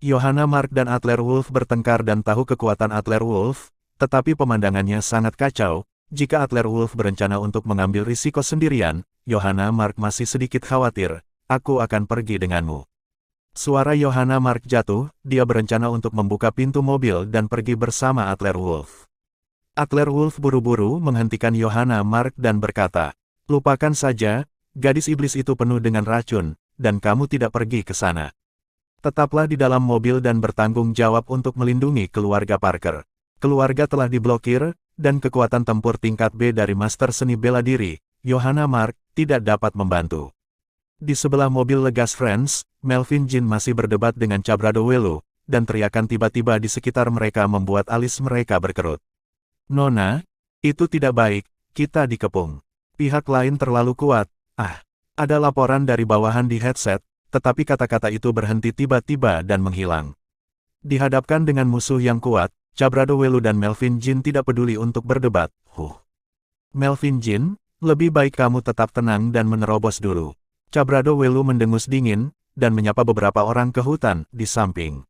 Speaker 1: Johanna Mark dan Adler Wolf bertengkar dan tahu kekuatan Adler Wolf, tetapi pemandangannya sangat kacau. Jika Adler Wolf berencana untuk mengambil risiko sendirian, Johanna Mark masih sedikit khawatir. "Aku akan pergi denganmu." Suara Johanna Mark jatuh, dia berencana untuk membuka pintu mobil dan pergi bersama Adler Wolf. Adler Wolf buru-buru menghentikan Johanna Mark dan berkata, "Lupakan saja, gadis iblis itu penuh dengan racun, dan kamu tidak pergi ke sana. Tetaplah di dalam mobil dan bertanggung jawab untuk melindungi keluarga Parker. Keluarga telah diblokir, dan kekuatan tempur tingkat B dari Master Seni Bela Diri, Johanna Mark, tidak dapat membantu." Di sebelah mobil Legas Friends, Melvin Jin masih berdebat dengan Cabrado Welu, dan teriakan tiba-tiba di sekitar mereka membuat alis mereka berkerut. "Nona, itu tidak baik, kita dikepung. Pihak lain terlalu kuat." Ada laporan dari bawahan di headset, tetapi kata-kata itu berhenti tiba-tiba dan menghilang. Dihadapkan dengan musuh yang kuat, Cabrado Welu dan Melvin Jin tidak peduli untuk berdebat. Melvin Jin, lebih baik kamu tetap tenang dan menerobos dulu." Cabrado Welu mendengus dingin, dan menyapa beberapa orang ke hutan di samping.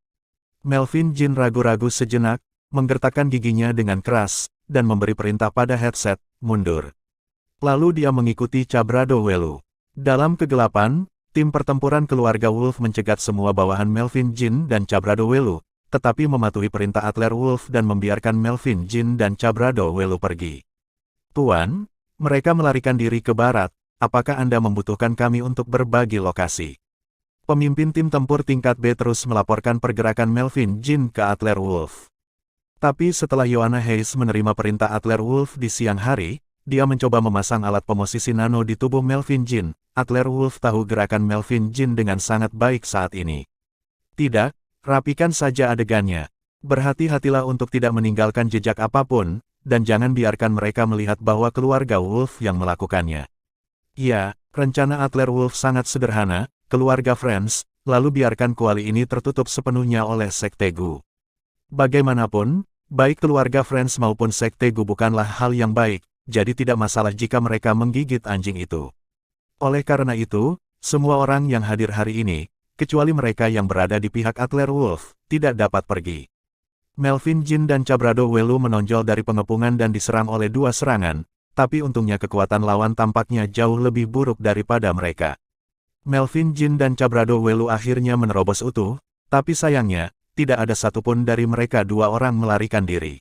Speaker 1: Melvin Jin ragu-ragu sejenak, menggertakkan giginya dengan keras, dan memberi perintah pada headset, "Mundur." Lalu dia mengikuti Cabrado Welu. Dalam kegelapan, tim pertempuran keluarga Wolf mencegat semua bawahan Melvin Jin dan Cabrado Welu, tetapi mematuhi perintah Adler Wolf dan membiarkan Melvin Jin dan Cabrado Welu pergi. "Tuan, mereka melarikan diri ke barat. Apakah Anda membutuhkan kami untuk berbagi lokasi?" Pemimpin tim tempur tingkat B terus melaporkan pergerakan Melvin Jin ke Adler Wolf. Tapi setelah Joanna Hayes menerima perintah Adler Wolf di siang hari, dia mencoba memasang alat pemosisi nano di tubuh Melvin Jin. Adler Wolf tahu gerakan Melvin Jin dengan sangat baik saat ini. "Tidak, rapikan saja adegannya. Berhati-hatilah untuk tidak meninggalkan jejak apapun, dan jangan biarkan mereka melihat bahwa keluarga Wolf yang melakukannya." Ya, rencana Adler Wolf sangat sederhana, keluarga Friends, lalu biarkan kuali ini tertutup sepenuhnya oleh Sekte Gu. Bagaimanapun, baik keluarga Friends maupun Sekte Gu bukanlah hal yang baik, jadi tidak masalah jika mereka menggigit anjing itu. Oleh karena itu, semua orang yang hadir hari ini, kecuali mereka yang berada di pihak Adler Wolf, tidak dapat pergi. Melvin Jin dan Cabrado Welu menonjol dari pengepungan dan diserang oleh dua serangan, tapi untungnya kekuatan lawan tampaknya jauh lebih buruk daripada mereka. Melvin Jin dan Cabrado Welu akhirnya menerobos utuh, tapi sayangnya, tidak ada satupun dari mereka dua orang melarikan diri.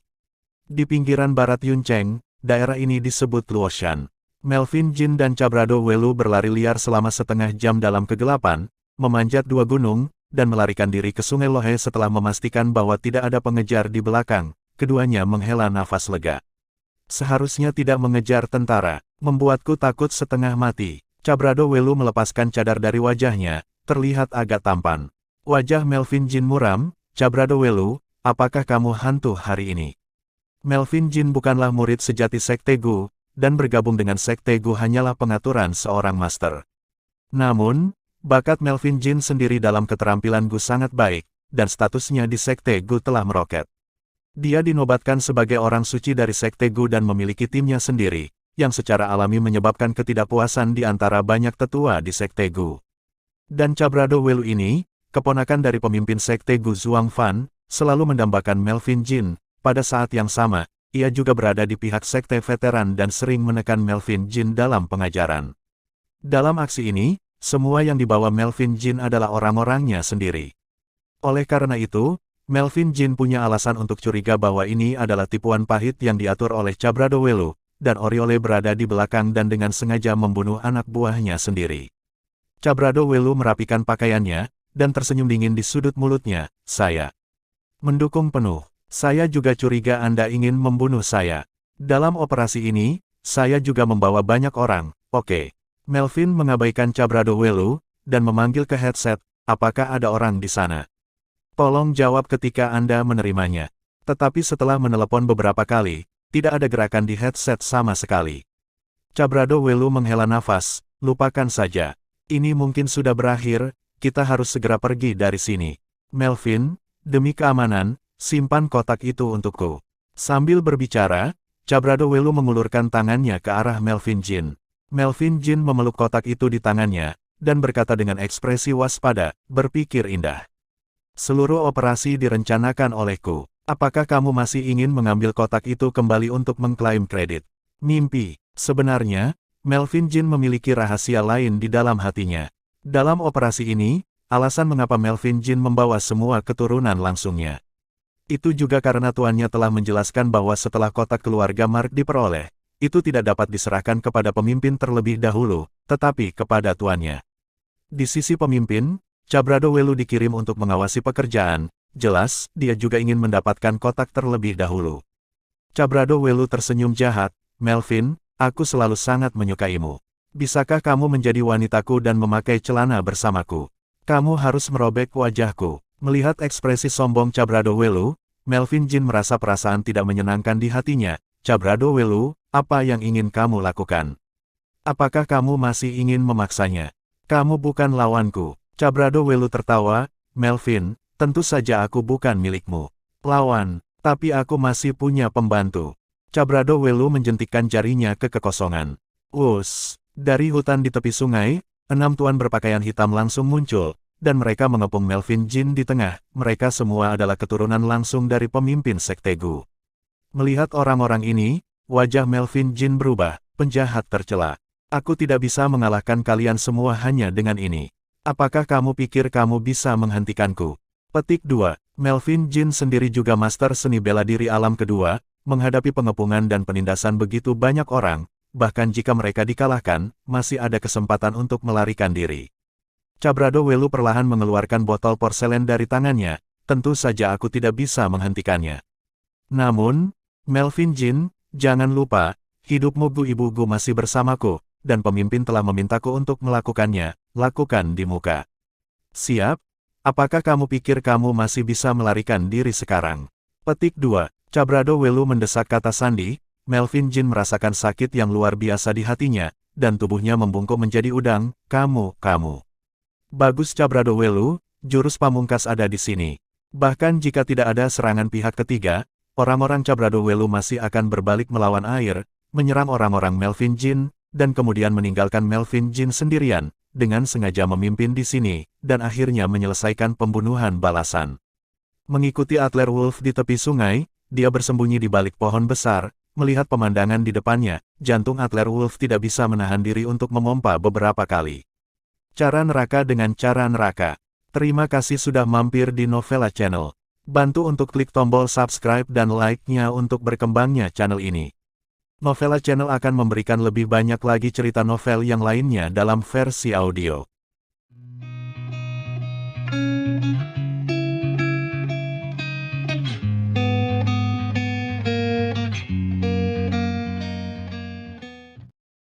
Speaker 1: Di pinggiran barat Yuncheng, daerah ini disebut Luoshan. Melvin Jin dan Cabrado Welu berlari liar selama setengah jam dalam kegelapan, memanjat dua gunung, dan melarikan diri ke Sungai Lohe setelah memastikan bahwa tidak ada pengejar di belakang. Keduanya menghela nafas lega. "Seharusnya tidak mengejar tentara, membuatku takut setengah mati." Cabrado Welu melepaskan cadar dari wajahnya, terlihat agak tampan. Wajah Melvin Jin muram. "Cabrado Welu, apakah kamu hantu hari ini?" Melvin Jin bukanlah murid sejati Sekte Gu, dan bergabung dengan Sekte Gu hanyalah pengaturan seorang master. Namun, bakat Melvin Jin sendiri dalam keterampilan Gu sangat baik, dan statusnya di Sekte Gu telah meroket. Dia dinobatkan sebagai orang suci dari Sekte Gu dan memiliki timnya sendiri, yang secara alami menyebabkan ketidakpuasan di antara banyak tetua di Sekte Gu. Dan Cabrado Welu ini, keponakan dari pemimpin Sekte Gu Zhuang Fan, selalu mendambakan Melvin Jin. Pada saat yang sama, ia juga berada di pihak Sekte Veteran dan sering menekan Melvin Jin dalam pengajaran. Dalam aksi ini, semua yang dibawa Melvin Jin adalah orang-orangnya sendiri. Oleh karena itu, Melvin Jin punya alasan untuk curiga bahwa ini adalah tipuan pahit yang diatur oleh Cabrado Welu, dan Oriole berada di belakang dan dengan sengaja membunuh anak buahnya sendiri. Cabrado Welu merapikan pakaiannya, dan tersenyum dingin di sudut mulutnya. "Saya mendukung penuh. Saya juga curiga Anda ingin membunuh saya. Dalam operasi ini, saya juga membawa banyak orang, oke?" Melvin mengabaikan Cabrado Welu, dan memanggil ke headset, "Apakah ada orang di sana? Tolong jawab ketika Anda menerimanya." Tetapi setelah menelepon beberapa kali, tidak ada gerakan di headset sama sekali. Cabrado Welu menghela nafas, "Lupakan saja. Ini mungkin sudah berakhir, kita harus segera pergi dari sini. Melvin, demi keamanan, simpan kotak itu untukku." Sambil berbicara, Cabrado Welu mengulurkan tangannya ke arah Melvin Jin. Melvin Jin memeluk kotak itu di tangannya, dan berkata dengan ekspresi waspada, "Berpikir indah. Seluruh operasi direncanakan olehku. Apakah kamu masih ingin mengambil kotak itu kembali untuk mengklaim kredit?" Mimpi. Sebenarnya, Melvin Jin memiliki rahasia lain di dalam hatinya. Dalam operasi ini, alasan mengapa Melvin Jin membawa semua keturunan langsungnya. Itu juga karena tuannya telah menjelaskan bahwa setelah kotak keluarga Mark diperoleh, itu tidak dapat diserahkan kepada pemimpin terlebih dahulu, tetapi kepada tuannya. Di sisi pemimpin, Cabrado Welu dikirim untuk mengawasi pekerjaan, jelas, dia juga ingin mendapatkan kotak terlebih dahulu. Cabrado Welu tersenyum jahat, Melvin, aku selalu sangat menyukaimu. Bisakah kamu menjadi wanitaku dan memakai celana bersamaku? Kamu harus merobek wajahku. Melihat ekspresi sombong Cabrado Welu, Melvin Jin merasa perasaan tidak menyenangkan di hatinya. Cabrado Welu, apa yang ingin kamu lakukan? Apakah kamu masih ingin memaksanya? Kamu bukan lawanku. Cabrado Welu tertawa, Melvin, tentu saja aku bukan milikmu. Lawan, tapi aku masih punya pembantu. Cabrado Welu menjentikkan jarinya ke kekosongan. Dari hutan di tepi sungai, 6 tuan berpakaian hitam langsung muncul, dan mereka mengepung Melvin Jin di tengah. Mereka semua adalah keturunan langsung dari pemimpin Sekte Gu. Melihat orang-orang ini, wajah Melvin Jin berubah, penjahat tercela. Aku tidak bisa mengalahkan kalian semua hanya dengan ini. Apakah kamu pikir kamu bisa menghentikanku? Petik 2. Melvin Jin sendiri juga master seni bela diri alam kedua, menghadapi pengepungan dan penindasan begitu banyak orang, bahkan jika mereka dikalahkan, masih ada kesempatan untuk melarikan diri. Cabrado Welu perlahan mengeluarkan botol porselen dari tangannya, tentu saja aku tidak bisa menghentikannya. Namun, Melvin Jin, jangan lupa, hidupmu Gu-Ibu Gu masih bersamaku, dan pemimpin telah memintaku untuk melakukannya, lakukan di muka. Siap? Apakah kamu pikir kamu masih bisa melarikan diri sekarang? Petik 2. Cabrado Welu mendesak kata sandi, Melvin Jin merasakan sakit yang luar biasa di hatinya, dan tubuhnya membungkuk menjadi udang, kamu. Bagus Cabrado Welu, jurus pamungkas ada di sini. Bahkan jika tidak ada serangan pihak ketiga, orang-orang Cabrado Welu masih akan berbalik melawan air, menyerang orang-orang Melvin Jin, dan kemudian meninggalkan Melvin Jin sendirian, dengan sengaja memimpin di sini, dan akhirnya menyelesaikan pembunuhan balasan. Mengikuti Adler Wolf di tepi sungai, dia bersembunyi di balik pohon besar, melihat pemandangan di depannya, jantung Adler Wolf tidak bisa menahan diri untuk memompa beberapa kali. Cara neraka dengan cara neraka. Terima kasih sudah mampir di Novela Channel. Bantu untuk klik tombol subscribe dan like-nya untuk berkembangnya channel ini. Novela Channel akan memberikan lebih banyak lagi cerita novel yang lainnya dalam versi audio.